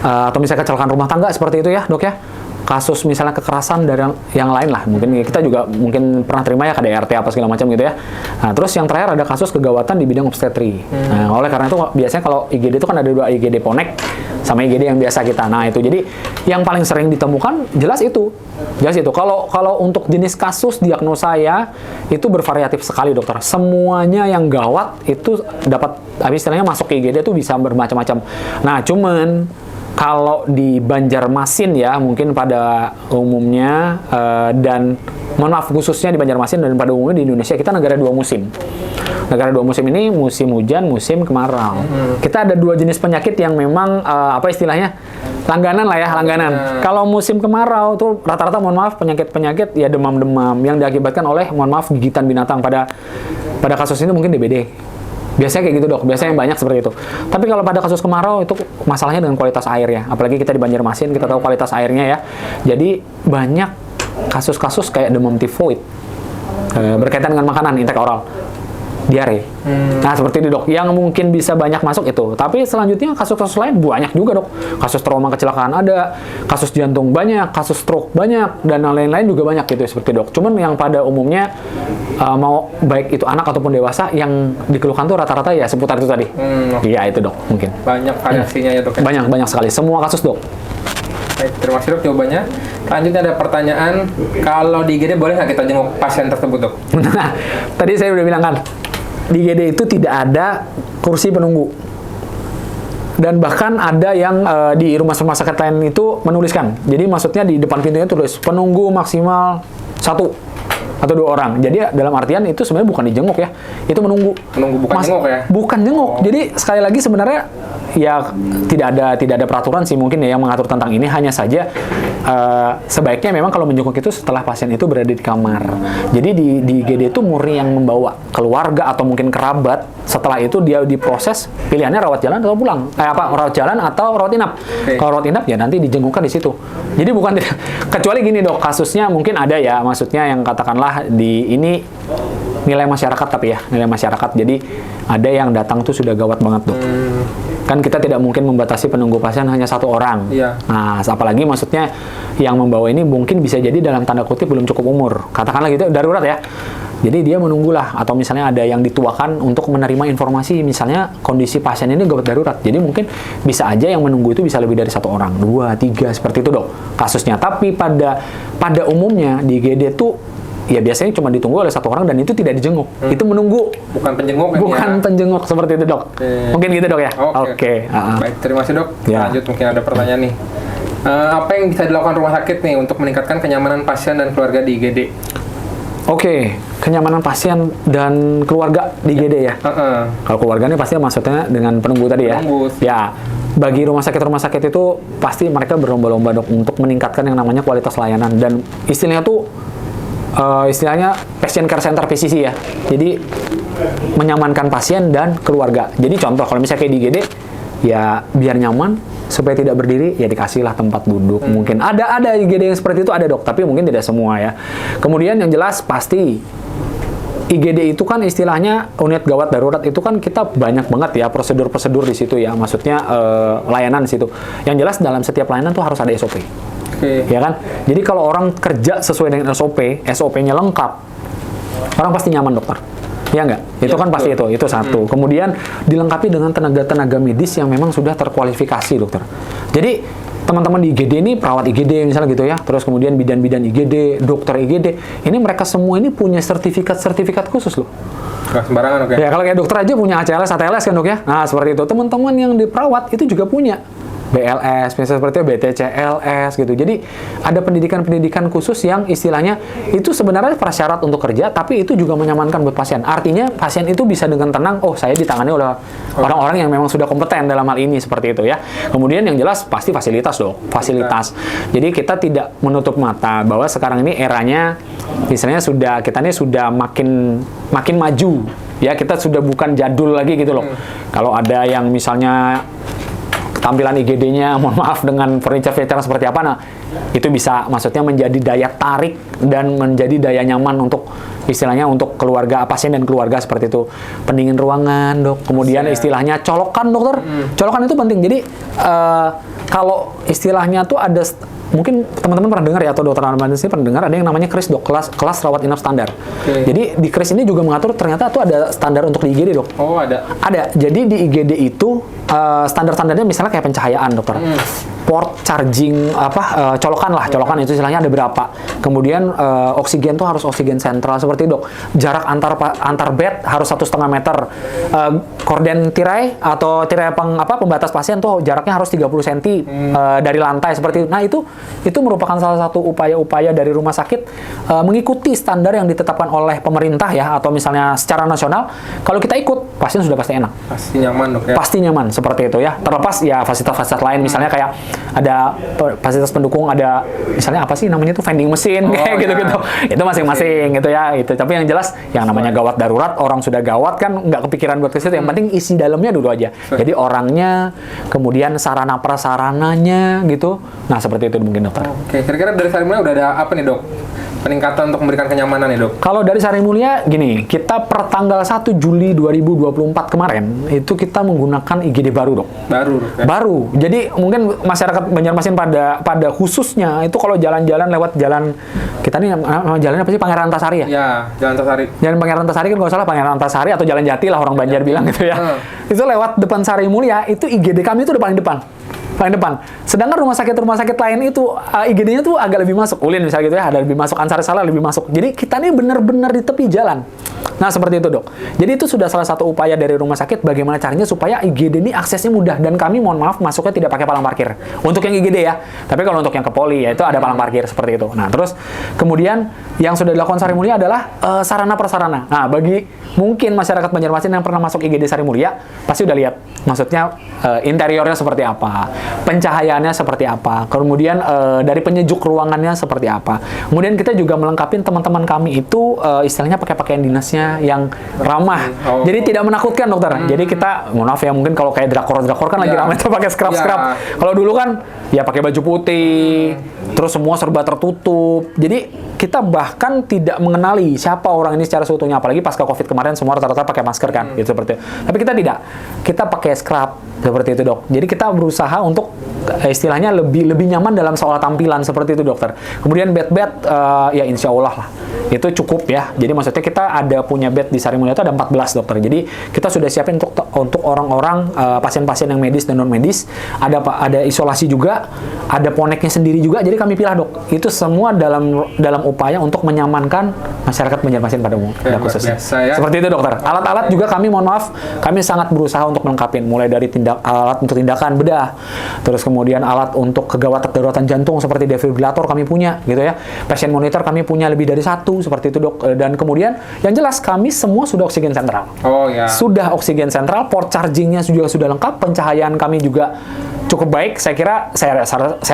S2: atau misalnya kecelakaan rumah tangga seperti itu ya dok ya. Kasus misalnya kekerasan dan yang lain lah, mungkin kita juga mungkin pernah terima ya KDRT apa segala macam gitu ya. Nah terus yang terakhir ada kasus kegawatan di bidang obstetri. Nah oleh karena itu biasanya kalau IGD itu kan ada 2 IGD Ponek sama IGD yang biasa kita. Nah itu jadi yang paling sering ditemukan jelas itu. Kalau untuk jenis kasus diagnosa saya itu bervariatif sekali dokter. Semuanya yang gawat itu dapat istilahnya masuk ke IGD itu bisa bermacam-macam. Nah cuman kalau di Banjarmasin ya, mungkin pada umumnya dan mohon maaf khususnya di Banjarmasin dan pada umumnya di Indonesia kita negara 2 musim. Negara 2 musim ini musim hujan, musim kemarau. Kita ada 2 jenis penyakit yang memang istilahnya langganan lah ya, langganan. Kalau musim kemarau tuh rata-rata mohon maaf penyakit-penyakit ya demam-demam yang diakibatkan oleh mohon maaf gigitan binatang. Pada kasus ini mungkin DBD. Biasanya kayak gitu dok, biasanya yang banyak seperti itu. Tapi kalau pada kasus kemarau itu masalahnya dengan kualitas air ya. Apalagi kita di Banjarmasin, kita tahu kualitas airnya ya. Jadi banyak kasus-kasus kayak demam tifoid berkaitan dengan makanan, intake oral, diare. Nah seperti itu dok, yang mungkin bisa banyak masuk itu. Tapi selanjutnya kasus-kasus lain banyak juga dok. Kasus trauma kecelakaan ada, kasus jantung banyak, kasus stroke banyak, dan lain-lain juga banyak gitu seperti dok. Cuman yang pada umumnya mau baik itu anak ataupun dewasa yang dikeluhkan tuh rata-rata ya seputar itu tadi. Iya itu dok mungkin.
S1: Banyak variasinya ya dok.
S2: Banyak sekali, semua kasus dok.
S1: Baik, terima kasih dok jawabannya. Selanjutnya ada pertanyaan, kalau di IGD boleh nggak kita jenguk pasien tersebut dok?
S2: Nah, tadi saya udah bilang kan, di IGD itu tidak ada kursi penunggu. Dan bahkan ada yang di rumah sakit lain itu menuliskan. Jadi maksudnya di depan pintunya tulis penunggu maksimal 1 atau 2 orang. Jadi dalam artian itu sebenarnya bukan dijenguk ya, itu menunggu.
S1: Menunggu bukan jenguk ya?
S2: Bukan jenguk. Jadi sekali lagi sebenarnya ya tidak ada peraturan sih mungkin ya yang mengatur tentang ini, hanya saja sebaiknya memang kalau menjenguk itu setelah pasien itu berada di kamar. Jadi di IGD itu murni yang membawa keluarga atau mungkin kerabat. Setelah itu dia diproses, pilihannya rawat jalan atau pulang. Rawat jalan atau rawat inap. Kalau rawat inap ya nanti dijengukkan di situ. Jadi bukan kecuali gini dok, kasusnya mungkin ada ya, maksudnya yang katakanlah di ini nilai masyarakat, tapi ya nilai masyarakat. Jadi ada yang datang tuh sudah gawat banget dok. Kan kita tidak mungkin membatasi penunggu pasien hanya 1 orang. Nah, apalagi maksudnya yang membawa ini mungkin bisa jadi dalam tanda kutip belum cukup umur. Katakanlah gitu, darurat ya. Jadi dia menunggulah, atau misalnya ada yang dituakan untuk menerima informasi, misalnya kondisi pasien ini gawat darurat. Jadi mungkin bisa aja yang menunggu itu bisa lebih dari 1 orang, 2, 3, seperti itu dok kasusnya. Tapi pada umumnya di IGD itu ya biasanya cuma ditunggu oleh 1 orang dan itu tidak dijenguk. Itu menunggu.
S1: Bukan penjenguk kan
S2: Bukan
S1: ya?
S2: penjenguk seperti itu dok. Mungkin gitu dok ya? Oke.
S1: Baik, terima kasih dok.
S2: Ya.
S1: Lanjut, mungkin ada pertanyaan nih. Apa yang bisa dilakukan rumah sakit nih untuk meningkatkan kenyamanan pasien dan keluarga di IGD?
S2: Oke, kenyamanan pasien dan keluarga di IGD ya? Kalau keluarganya pasti maksudnya dengan penunggu tadi ya?
S1: Penunggu.
S2: Ya, bagi rumah sakit itu pasti mereka berlomba-lomba dok untuk meningkatkan yang namanya kualitas layanan. Dan istilahnya tuh, istilahnya patient care center PCC ya. Jadi, menyamankan pasien dan keluarga. Jadi contoh, kalau misalnya kayak di IGD, ya biar nyaman, supaya tidak berdiri, ya dikasihlah tempat duduk. Mungkin ada IGD yang seperti itu, ada dok, tapi mungkin tidak semua ya. Kemudian yang jelas pasti IGD itu kan istilahnya unit gawat darurat itu kan kita banyak banget ya prosedur-prosedur di situ ya, maksudnya layanan di situ. Yang jelas dalam setiap layanan tuh harus ada SOP. Ya kan? Jadi kalau orang kerja sesuai dengan SOP-nya lengkap, orang pasti nyaman dokter. Ya nggak? Itu kan pasti itu satu. Kemudian dilengkapi dengan tenaga-tenaga medis yang memang sudah terkualifikasi dokter. Jadi teman-teman di IGD ini, perawat IGD misalnya gitu ya, terus kemudian bidan-bidan IGD, dokter IGD, ini mereka semua ini punya sertifikat khusus loh.
S1: Nggak sembarangan oke?
S2: Ya kalau kayak dokter aja punya ACLS, ATLS kan dok ya? Nah seperti itu. Teman-teman yang di perawat itu juga punya BLS, misalnya seperti BTCLS gitu. Jadi ada pendidikan-pendidikan khusus yang istilahnya itu sebenarnya prasyarat untuk kerja, tapi itu juga menyamankan buat pasien. Artinya pasien itu bisa dengan tenang, oh saya ditangani oleh orang-orang yang memang sudah kompeten dalam hal ini, seperti itu ya. Kemudian yang jelas pasti fasilitas dong, fasilitas. Jadi kita tidak menutup mata bahwa sekarang ini eranya, misalnya kita ini sudah makin maju. Ya kita sudah bukan jadul lagi gitu loh. Kalau ada yang misalnya tampilan IGD-nya, mohon maaf, dengan furniture-furniture seperti apa, nah itu bisa maksudnya menjadi daya tarik dan menjadi daya nyaman untuk istilahnya untuk keluarga, pasien dan keluarga seperti itu. Pendingin ruangan dok, kemudian istilahnya colokan dokter, colokan itu penting. Jadi kalau istilahnya tuh ada, mungkin teman-teman pernah dengar ya, atau dokter anestesi pernah dengar ada yang namanya KRIS dok, kelas rawat inap standar. Jadi di KRIS ini juga mengatur ternyata tuh ada standar untuk di IGD dok.
S1: Oh ada.
S2: Ada. Jadi di IGD itu standar-standarnya misalnya kayak pencahayaan dokter, port charging colokan itu istilahnya ada berapa. Kemudian oksigen tuh harus oksigen sentral seperti dok. Jarak antar bed harus 1,5 meter. Korden tirai atau tirai pembatas pasien tuh jaraknya harus 30 cm dari lantai seperti itu. Nah itu merupakan salah satu upaya-upaya dari rumah sakit mengikuti standar yang ditetapkan oleh pemerintah ya, atau misalnya secara nasional. Kalau kita ikut, pasien sudah pasti enak.
S1: Pasti nyaman dok ya? Pasti
S2: nyaman, seperti itu ya. Terlepas ya fasilitas-fasilitas lain, misalnya kayak ada fasilitas pendukung, ada misalnya apa sih namanya itu vending mesin, kayak gitu-gitu. Itu masing-masing gitu ya. Itu. Tapi yang jelas, yang namanya gawat darurat, orang sudah gawat kan nggak kepikiran buat ke situ. Yang penting isi dalamnya dulu aja. Jadi orangnya, kemudian sarana prasarananya gitu. Nah seperti itu mungkin dokter.
S1: Oke, kira-kira dari Sari Mulia udah ada apa nih dok? Peningkatan untuk memberikan kenyamanan ya dok? Kalau
S2: dari Sari Mulia gini, kita per tanggal 1 Juli 2024 kemarin itu kita menggunakan IGD baru dok.
S1: Baru dok ya?
S2: Baru. Jadi mungkin masyarakat Banjarmasin pada khususnya itu kalau jalan-jalan lewat jalan, kita nih jalannya apa sih, Pangeran Antasari ya?
S1: Ya, Jalan Antasari. Jalan
S2: Pangeran Antasari kan kalau salah Pangeran Antasari atau Jalan Jati lah orang Banjar bilang gitu ya. Itu lewat depan Sari Mulia, itu IGD kami itu udah paling depan. Sedangkan rumah sakit lain itu IGD-nya tuh agak lebih masuk. Ulin misalnya gitu ya, ada lebih masuk, Ansar Salah lebih masuk. Jadi kita nih benar-benar di tepi jalan. Nah, seperti itu, Dok. Jadi itu sudah salah satu upaya dari rumah sakit bagaimana caranya supaya IGD ini aksesnya mudah, dan kami mohon maaf masuknya tidak pakai palang parkir. Untuk yang IGD ya. Tapi kalau untuk yang ke poli ya itu ada palang parkir seperti itu. Nah, terus kemudian yang sudah dilakukan Sari Mulia adalah sarana prasarana. Nah, bagi mungkin masyarakat Banjarmasin yang pernah masuk IGD Sari Mulia pasti udah lihat. Maksudnya interiornya seperti apa, pencahayaannya seperti apa, kemudian dari penyejuk ruangannya seperti apa. Kemudian kita juga melengkapi teman-teman kami itu istilahnya pakai pakaian dinasnya yang ramah. Jadi tidak menakutkan, dokter. Jadi kita, mohon maaf ya, mungkin kalau kayak drakor kan lagi ramai tuh pakai scrub. Kalau dulu kan ya pakai baju putih, terus semua serba tertutup. Jadi kita bahkan tidak mengenali siapa orang ini secara seutuhnya, apalagi pasca Covid kemarin semua rata-rata pakai masker kan, gitu seperti itu. Tapi kita tidak. Kita pakai scrub, Seperti itu, Dok. Jadi kita berusaha untuk istilahnya lebih nyaman dalam soal tampilan seperti itu, dokter. Kemudian bed ya insya Allah lah itu cukup ya. Jadi maksudnya kita ada punya bed di Sari Mulia itu ada 14, dokter. Jadi kita sudah siapin untuk orang-orang pasien-pasien yang medis dan non medis. Ada isolasi juga, ada poneknya sendiri juga. Jadi kami pilih, Dok. Itu semua dalam upaya untuk menyamankan masyarakat Banjarmasin pada khususnya.
S1: Ya.
S2: Seperti itu, dokter. Alat-alat juga kami mohon maaf, kami sangat berusaha untuk melengkapi, mulai dari alat untuk tindakan bedah, terus kemudian alat untuk kegawat daruratan jantung seperti defibrilator kami punya, gitu ya. Pasien monitor kami punya lebih dari 1, seperti itu, Dok. Dan kemudian yang jelas kami semua sudah oksigen sentral.
S1: Oh ya.
S2: Sudah oksigen sentral, port chargingnya juga sudah lengkap, pencahayaan kami juga cukup baik. Saya kira, saya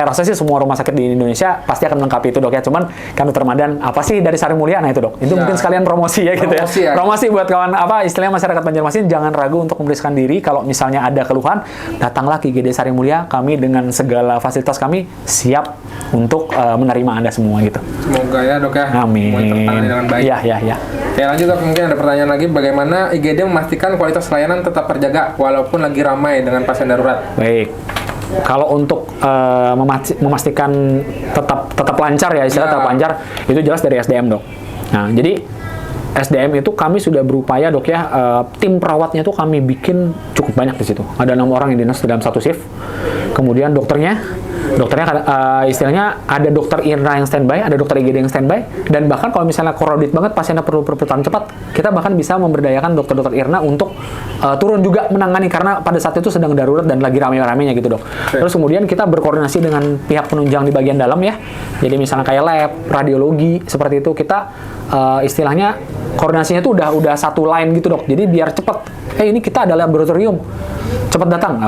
S2: rasa sih semua rumah sakit di Indonesia pasti akan melengkapi itu, Dok ya. Cuman kan Dr. Ramadan, apa sih dari Sari Mulia? Nah itu, Dok. Itu mungkin sekalian promosi ya, gitu ya. Promosi buat kawan istilahnya masyarakat Banjarmasin, jangan ragu untuk memeriksakan diri. Kalau misalnya ada keluhan, datanglah ke IGD Sari Mulia. Kami dengan segala fasilitas kami siap untuk menerima Anda semua gitu.
S1: Semoga ya, Dok ya.
S2: Amin.
S1: Dengan baik.
S2: Ya.
S1: Oke, lanjut, Dok. Mungkin ada pertanyaan lagi, bagaimana IGD memastikan kualitas layanan tetap terjaga walaupun lagi ramai dengan pasien darurat?
S2: Baik. Kalau untuk memastikan tetap lancar ya, istilah tetap lancar, itu jelas dari SDM, Dok. Nah, jadi SDM itu kami sudah berupaya, Dok ya, tim perawatnya tuh kami bikin cukup banyak di situ. Ada 6 orang yang dinas dalam satu shift. Kemudian dokternya istilahnya ada dokter Irna yang standby, ada dokter IGD yang standby, dan bahkan kalau misalnya crowded banget pasiennya perlu perawatan cepat, kita bahkan bisa memberdayakan dokter-dokter Irna untuk turun juga menangani karena pada saat itu sedang darurat dan lagi rame-ramenya gitu, Dok. Terus kemudian kita berkoordinasi dengan pihak penunjang di bagian dalam ya. Jadi misalnya kayak lab, radiologi seperti itu, kita istilahnya koordinasinya itu udah satu line gitu, Dok. Jadi biar cepat. Ini kita ada laboratorium, cepat datang.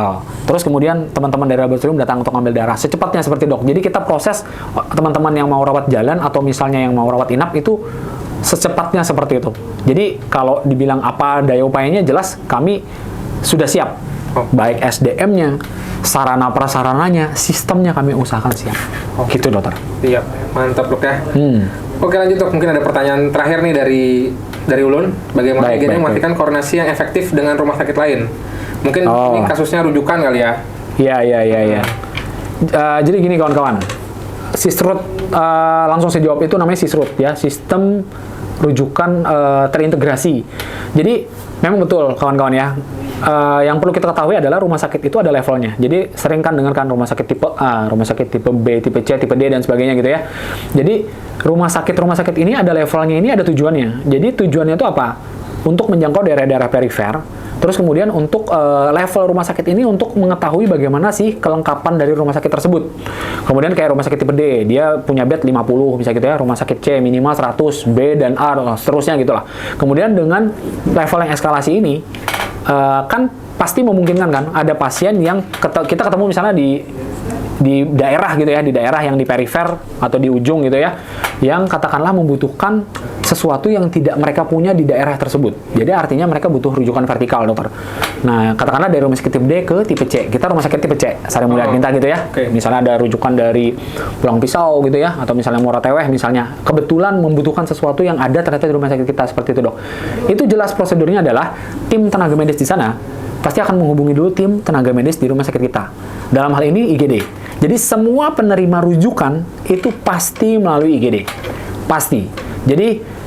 S2: Terus kemudian teman-teman dari laboratorium datang untuk ambil darah secepatnya seperti, Dok. Jadi kita proses teman-teman yang mau rawat jalan atau misalnya yang mau rawat inap itu secepatnya seperti itu. Jadi kalau dibilang apa daya upayanya, jelas kami sudah siap. Baik SDM-nya, sarana prasarananya, sistemnya kami usahakan siap. Gitu, Dokter.
S1: Siap, mantap, Dok ya. Oke, lanjut, Dok. Mungkin ada pertanyaan terakhir nih dari Ulun. Bagaimana IGD memastikan koordinasi yang efektif dengan rumah sakit lain? Mungkin ini kasusnya rujukan kali ya?
S2: Iya. Jadi gini kawan-kawan, Sisrut, langsung saya jawab, itu namanya Sisrut ya, sistem rujukan terintegrasi. Jadi memang betul kawan-kawan ya, yang perlu kita ketahui adalah rumah sakit itu ada levelnya. Jadi sering kan dengarkan rumah sakit tipe A, rumah sakit tipe B, tipe C, tipe D, dan sebagainya gitu ya. Jadi rumah sakit ini ada levelnya, ini ada tujuannya. Jadi tujuannya itu apa? Untuk menjangkau daerah-daerah perifer. Terus kemudian untuk level rumah sakit ini untuk mengetahui bagaimana sih kelengkapan dari rumah sakit tersebut. Kemudian kayak rumah sakit tipe D, dia punya bed 50 bisa gitu ya. Rumah sakit C minimal 100, B dan A seterusnya gitulah. Kemudian dengan level yang eskalasi ini kan pasti memungkinkan kan ada pasien yang kita ketemu misalnya di daerah gitu ya, di daerah yang di perifer atau di ujung gitu ya, yang katakanlah membutuhkan sesuatu yang tidak mereka punya di daerah tersebut. Jadi artinya mereka butuh rujukan vertikal, Dokter. Nah, katakanlah dari rumah sakit tipe D ke tipe C. Kita rumah sakit tipe C, Sari Mulia Ginta gitu ya. Misalnya ada rujukan dari Pulang Pisau gitu ya, atau misalnya Muara Teweh misalnya. Kebetulan membutuhkan sesuatu yang ada ternyata di rumah sakit kita seperti itu, Dok. Itu jelas prosedurnya adalah tim tenaga medis di sana pasti akan menghubungi dulu tim tenaga medis di rumah sakit kita. Dalam hal ini IGD. Jadi semua penerima rujukan itu pasti melalui IGD. Pasti. Jadi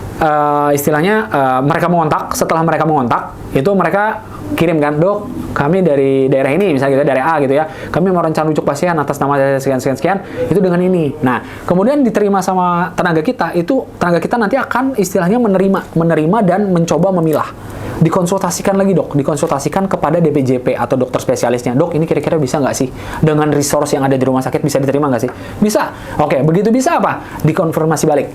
S2: istilahnya mereka mengontak, setelah mereka mengontak, itu mereka kirim kan, Dok, kami dari daerah ini, misalnya gitu, dari A gitu ya, kami mau rencana rujuk pasien atas nama sekian, itu dengan ini. Nah, kemudian diterima sama tenaga kita, itu tenaga kita nanti akan istilahnya menerima dan mencoba memilah. Dikonsultasikan lagi, Dok, dikonsultasikan kepada DPJP atau dokter spesialisnya. Dok, ini kira-kira bisa nggak sih? Dengan resource yang ada di rumah sakit bisa diterima nggak sih? Bisa. Oke, begitu bisa apa? Dikonfirmasi balik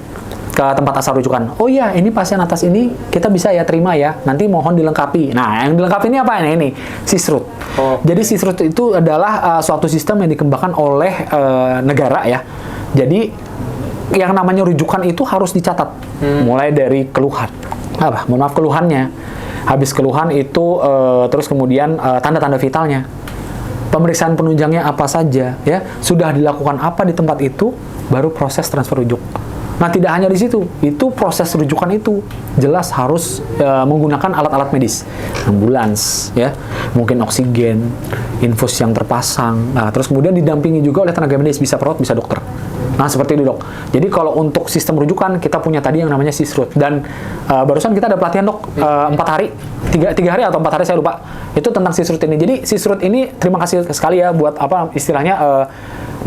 S2: ke tempat asal rujukan. Oh iya, ini pasien atas ini kita bisa ya terima ya. Nanti mohon dilengkapi. Nah, yang dilengkapi ini apa? Nah, ini Sisrut. Jadi Sisrut itu adalah suatu sistem yang dikembangkan oleh negara ya. Jadi yang namanya rujukan itu harus dicatat. Mulai dari keluhan. Mohon maaf, keluhannya. Habis keluhan itu terus kemudian tanda-tanda vitalnya. Pemeriksaan penunjangnya apa saja ya. Sudah dilakukan apa di tempat itu, baru proses transfer rujuk. Nah, tidak hanya di situ, itu proses rujukan itu jelas harus menggunakan alat-alat medis, ambulans, ya, mungkin oksigen, infus yang terpasang. Nah, terus kemudian didampingi juga oleh tenaga medis, bisa perawat, bisa dokter. Nah, seperti itu, Dok. Jadi kalau untuk sistem rujukan, kita punya tadi yang namanya Sisrut. Dan barusan kita ada pelatihan, Dok, 4 hari, 3 hari atau 4 hari, saya lupa. Itu tentang Sisrut ini. Jadi Sisrut ini, terima kasih sekali ya buat apa istilahnya,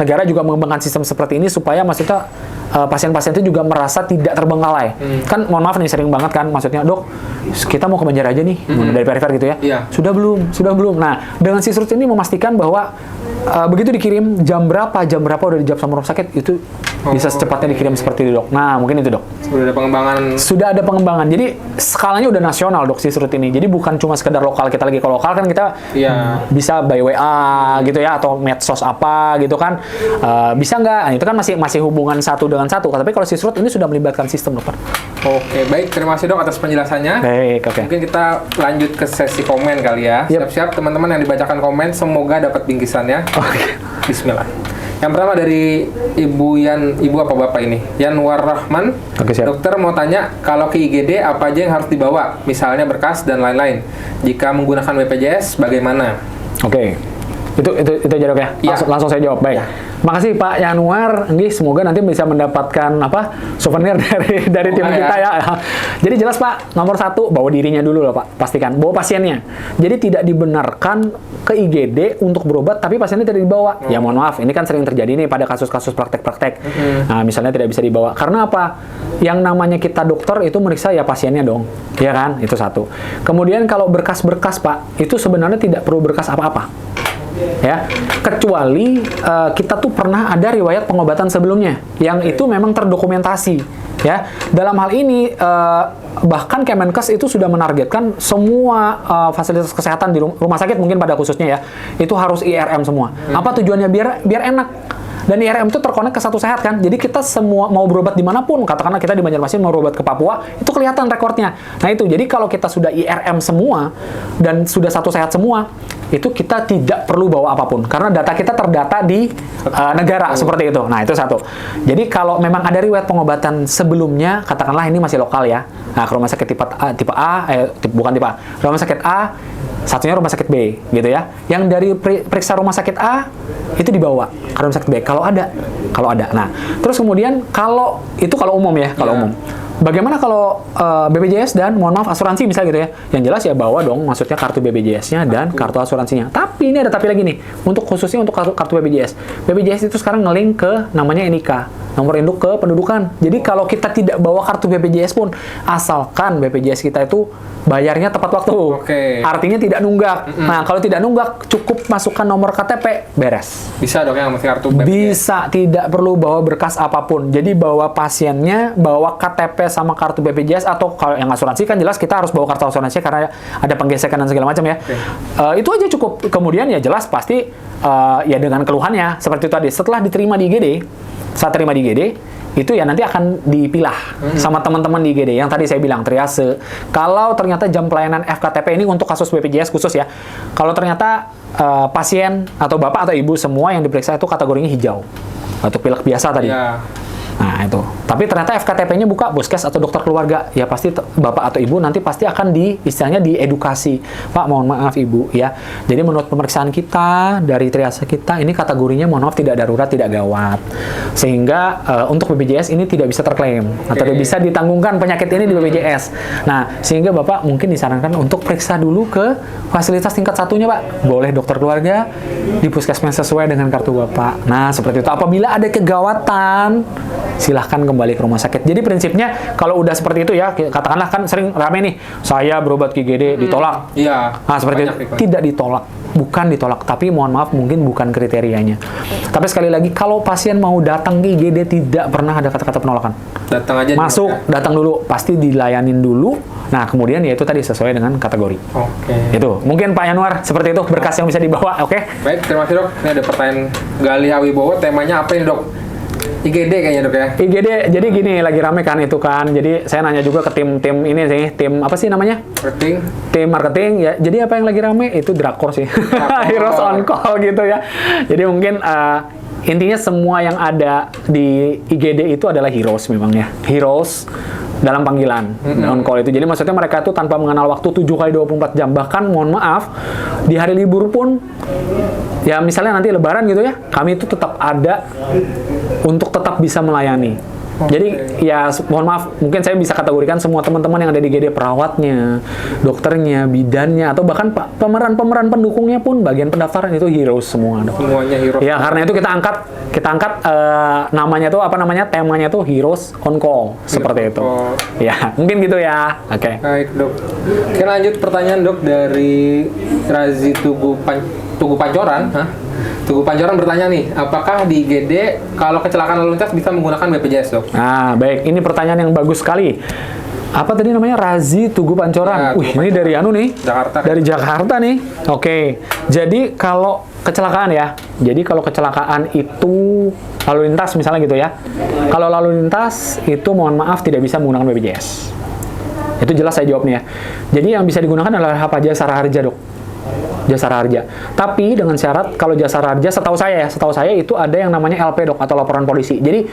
S2: negara juga mengembangkan sistem seperti ini supaya maksudnya pasien-pasien itu juga merasa tidak terbengkalai. Kan mohon maaf nih, sering banget kan maksudnya, Dok, kita mau ke Banjar aja nih, dari perifer gitu ya.
S1: Iya.
S2: Sudah belum. Nah, dengan Sisrut ini memastikan bahwa begitu dikirim jam berapa udah dijawab sama rumah sakit, itu bisa secepatnya dikirim seperti itu, Dok. Nah, mungkin itu, Dok. Sudah ada pengembangan. Jadi skalanya udah nasional, Dok, Sisrut ini. Jadi bukan cuma sekedar lokal. Kita lagi kalau lokal kan kita bisa by WA gitu ya, atau medsos apa gitu kan. Bisa nggak? Nah, itu kan masih hubungan satu dengan satu. Tapi kalau Sisrut ini sudah melibatkan sistem, Dokter.
S1: Oke, baik. Terima kasih, Dok, atas penjelasannya.
S2: Baik, oke.
S1: Mungkin kita lanjut ke sesi komen kali ya.
S2: Yep.
S1: Siap-siap teman-teman yang dibacakan komen, semoga dapat bingkisannya.
S2: Oke.
S1: Bismillah. Yang pertama dari Ibu apa Bapak ini? Yanwar Rahman.
S2: Oke, siap.
S1: Dokter mau tanya, kalau ke IGD apa aja yang harus dibawa? Misalnya berkas dan lain-lain. Jika menggunakan BPJS, bagaimana?
S2: Oke. Itu aja, Dok ya.
S1: Iya.
S2: Langsung saya jawab. Baik.
S1: Ya.
S2: Makasih Pak Yanwar. Semoga nanti bisa mendapatkan souvenir dari tim kita ya. Jadi jelas Pak, nomor 1 bawa dirinya dulu lah Pak. Pastikan bawa pasiennya. Jadi tidak dibenarkan ke IGD untuk berobat tapi pasiennya tidak dibawa. Ya mohon maaf, ini kan sering terjadi nih pada kasus-kasus praktek-praktek. Nah, misalnya tidak bisa dibawa. Karena apa? Yang namanya kita dokter itu meriksa ya pasiennya dong. Ya kan? Itu satu. Kemudian kalau berkas-berkas Pak, itu sebenarnya tidak perlu berkas apa-apa. Ya, kecuali kita tuh pernah ada riwayat pengobatan sebelumnya yang itu memang terdokumentasi ya. Dalam hal ini bahkan Kemenkes itu sudah menargetkan semua fasilitas kesehatan di rumah sakit mungkin pada khususnya ya itu harus IRM semua. Apa tujuannya? Biar enak. Dan IRM itu terkonek ke Satu Sehat kan. Jadi kita semua mau berobat dimanapun, katakanlah kita di Banjarmasin mau berobat ke Papua, itu kelihatan rekornya. Nah itu, jadi kalau kita sudah IRM semua dan sudah Satu Sehat semua, itu kita tidak perlu bawa apapun karena data kita terdata di negara seperti itu. Nah itu satu. Jadi kalau memang ada riwayat pengobatan sebelumnya, katakanlah ini masih lokal ya. Nah ke rumah sakit bukan tipe A, rumah sakit A, satunya rumah sakit B gitu ya. Yang dari periksa rumah sakit A itu dibawa ke rumah sakit B kalau ada. Nah, terus kemudian kalau umum ya, umum. Bagaimana kalau BPJS dan mohon maaf asuransi misalnya gitu ya. Yang jelas ya bawa dong maksudnya kartu BPJS-nya dan kartu asuransinya. Tapi ini ada tapi lagi nih. Khususnya untuk kartu BPJS. BPJS itu sekarang nge-link ke namanya NIK, nomor induk kependudukan. Jadi kalau kita tidak bawa kartu BPJS pun asalkan BPJS kita itu bayarnya tepat waktu. Artinya tidak nunggak. Nah, kalau tidak nunggak cukup masukkan nomor KTP, beres.
S1: Bisa dong yang masih kartu BPJS?
S2: Bisa, tidak perlu bawa berkas apapun. Jadi bawa pasiennya, bawa KTP sama kartu BPJS atau kalau yang asuransi kan jelas kita harus bawa kartu asuransi karena ada penggesekan dan segala macam ya. Itu aja cukup. Kemudian ya jelas pasti ya dengan keluhannya seperti itu tadi. Setelah diterima di IGD, saat terima di IGD itu ya nanti akan dipilah sama teman-teman di IGD yang tadi saya bilang triase. Kalau ternyata jam pelayanan FKTP ini untuk kasus BPJS khusus ya. Kalau ternyata pasien atau bapak atau ibu semua yang diperiksa itu kategorinya hijau atau pilek biasa tadi. Nah itu. Tapi ternyata FKTP-nya buka Puskes atau dokter keluarga, ya pasti bapak atau ibu nanti pasti akan istilahnya diedukasi. Pak, mohon maaf ibu ya. Jadi menurut pemeriksaan kita dari triase kita ini kategorinya mohon maaf tidak darurat, tidak gawat. Sehingga untuk BPJS ini tidak bisa terklaim atau tidak bisa ditanggungkan penyakit ini di BPJS. Nah, sehingga bapak mungkin disarankan untuk periksa dulu ke fasilitas tingkat satunya Pak. Boleh dokter keluarga di puskesmas sesuai dengan kartu bapak. Nah, seperti itu. Apabila ada kegawatan silahkan kembali ke rumah sakit. Jadi prinsipnya kalau udah seperti itu ya, katakanlah kan sering rame nih, saya berobat ke IGD ditolak.
S1: Iya.
S2: Nah seperti itu. Tidak ditolak, bukan ditolak, tapi mohon maaf mungkin bukan kriterianya. Tapi sekali lagi kalau pasien mau datang ke IGD tidak pernah ada kata-kata penolakan.
S1: Datang aja.
S2: Masuk, datang dulu, pasti dilayanin dulu. Nah kemudian ya itu tadi sesuai dengan kategori. Itu mungkin Pak Yanwar seperti itu berkas yang bisa dibawa.
S1: Baik, terima kasih Dok. Ini ada pertanyaan Gali Hawibowo, temanya apa ini Dok? IGD kayaknya Dok ya? IGD, jadi gini, lagi rame kan itu kan. Jadi saya nanya juga ke tim ini sih, tim apa sih namanya? Tim marketing ya. Jadi apa yang lagi rame? Itu drakor sih. Heroes on Call gitu ya. Jadi mungkin
S2: intinya semua yang ada di IGD itu adalah heroes memang ya. Heroes dalam panggilan on call itu. Jadi maksudnya mereka itu tanpa mengenal waktu 7 kali 24 jam. Bahkan mohon maaf, di hari libur pun ya misalnya nanti lebaran gitu ya, kami itu tetap ada untuk tetap bisa melayani. Jadi ya mohon maaf, mungkin saya bisa kategorikan semua teman-teman yang ada di IGD, perawatnya, dokternya, bidannya, atau bahkan pemeran-pemeran pendukungnya pun bagian pendaftaran itu heroes semua.
S1: Semuanya heroes.
S2: Ya karena itu kita angkat namanya tuh apa namanya, temanya tuh heroes on call seperti itu. Ya mungkin gitu ya. Oke.
S1: Baik dok. Oke, lanjut pertanyaan dok dari Razi Tugu Pancoran. Tugu Pancoran bertanya nih, apakah di IGD kalau kecelakaan lalu lintas bisa menggunakan BPJS dok?
S2: Nah baik, ini pertanyaan yang bagus sekali. Apa tadi namanya? Razi Tugu Pancoran.
S1: Ya, Tugu
S2: Ini dari anu nih.
S1: Jakarta.
S2: Dari Jakarta nih. Oke. Jadi kalau kecelakaan ya. Jadi kalau kecelakaan itu lalu lintas misalnya gitu ya. Kalau lalu lintas itu mohon maaf tidak bisa menggunakan BPJS. Itu jelas saya jawabnya ya. Jadi yang bisa digunakan adalah apa? Jasara harja dok. Jasara harja. Tapi dengan syarat kalau jasara harja, setahu saya itu ada yang namanya LP dok, atau laporan polisi. Jadi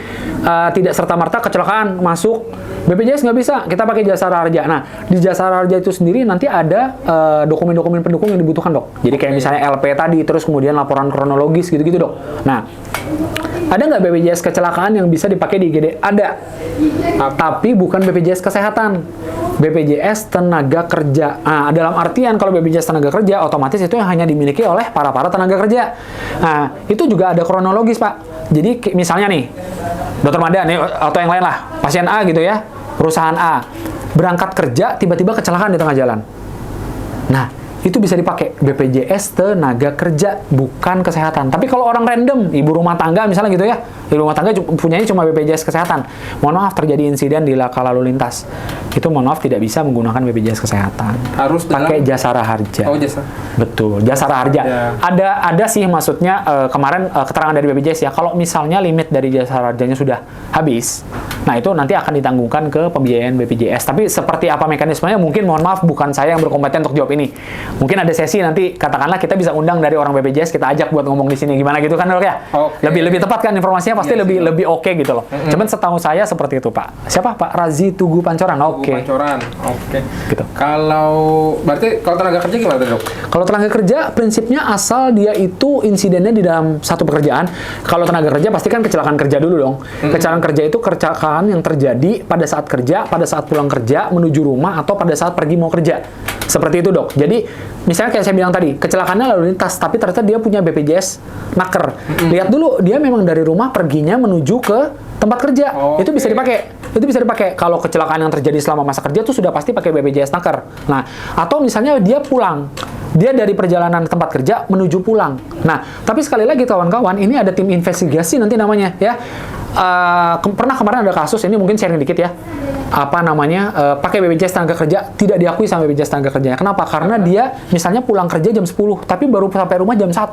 S2: tidak serta-merta kecelakaan masuk BPJS nggak bisa, kita pakai jasara harja. Nah di jasara harja itu sendiri nanti ada dokumen-dokumen pendukung yang dibutuhkan dok. Jadi kayak misalnya LP tadi, terus kemudian laporan kronologis gitu-gitu dok. Nah ada nggak BPJS kecelakaan yang bisa dipakai di IGD? Ada. Tapi bukan BPJS kesehatan. BPJS tenaga kerja. Nah, dalam artian kalau BPJS tenaga kerja, otomatis itu yang hanya dimiliki oleh para tenaga kerja. Nah, itu juga ada kronologis, Pak. Jadi misalnya nih, Dokter Mada nih, atau yang lain lah, pasien A gitu ya, perusahaan A, berangkat kerja, tiba-tiba kecelakaan di tengah jalan. Nah, itu bisa dipakai BPJS tenaga kerja, bukan kesehatan. Tapi kalau orang random, ibu rumah tangga misalnya gitu ya, ibu rumah tangga punyanya cuma BPJS kesehatan. Mohon maaf terjadi insiden di laka lalu lintas, itu mohon maaf tidak bisa menggunakan BPJS kesehatan.
S1: Harus
S2: pakai jasara harja.
S1: Oh jasa.
S2: Betul, jasara harja. Ya. Ada sih maksudnya kemarin keterangan dari BPJS ya, kalau misalnya limit dari jasara harjanya sudah habis, nah itu nanti akan ditanggungkan ke pembiayaan BPJS. Tapi seperti apa mekanismenya mungkin mohon maaf bukan saya yang berkompeten untuk jawab ini. Mungkin ada sesi nanti katakanlah kita bisa undang dari orang BPJS, kita ajak buat ngomong di sini gimana gitu kan dok ya.
S1: Okay.
S2: Lebih tepat kan informasinya pasti lebih oke gitu loh. Cuman setahu saya seperti itu Pak. Siapa Pak? Razi Tugu Pancoran. Oke.
S1: Pancoran. Oke.
S2: Gitu.
S1: Kalau berarti kalau tenaga kerja gimana dok?
S2: Kalau tenaga kerja prinsipnya asal dia itu insidennya di dalam satu pekerjaan. Kalau tenaga kerja pasti kan kecelakaan kerja dulu dong. Kecelakaan kerja itu kecelakaan yang terjadi pada saat kerja, pada saat pulang kerja, menuju rumah, atau pada saat pergi mau kerja. Seperti itu dok. Jadi misalnya kayak saya bilang tadi, kecelakaannya lalu lintas, tapi ternyata dia punya BPJS naker. Lihat dulu, dia memang dari rumah perginya menuju ke tempat kerja. Itu bisa dipakai. Itu bisa dipakai. Kalau kecelakaan yang terjadi selama masa kerja itu sudah pasti pakai BPJS naker. Nah, atau misalnya dia pulang. Dia dari perjalanan tempat kerja menuju pulang. Nah, tapi sekali lagi kawan-kawan, ini ada tim investigasi nanti namanya ya. Pernah kemarin ada kasus, ini mungkin sharing dikit ya. Apa namanya, pakai BPJS tenaga kerja, tidak diakui sama BPJS tenaga kerjanya. Kenapa? Karena dia misalnya pulang kerja jam 10, tapi baru sampai rumah jam 1.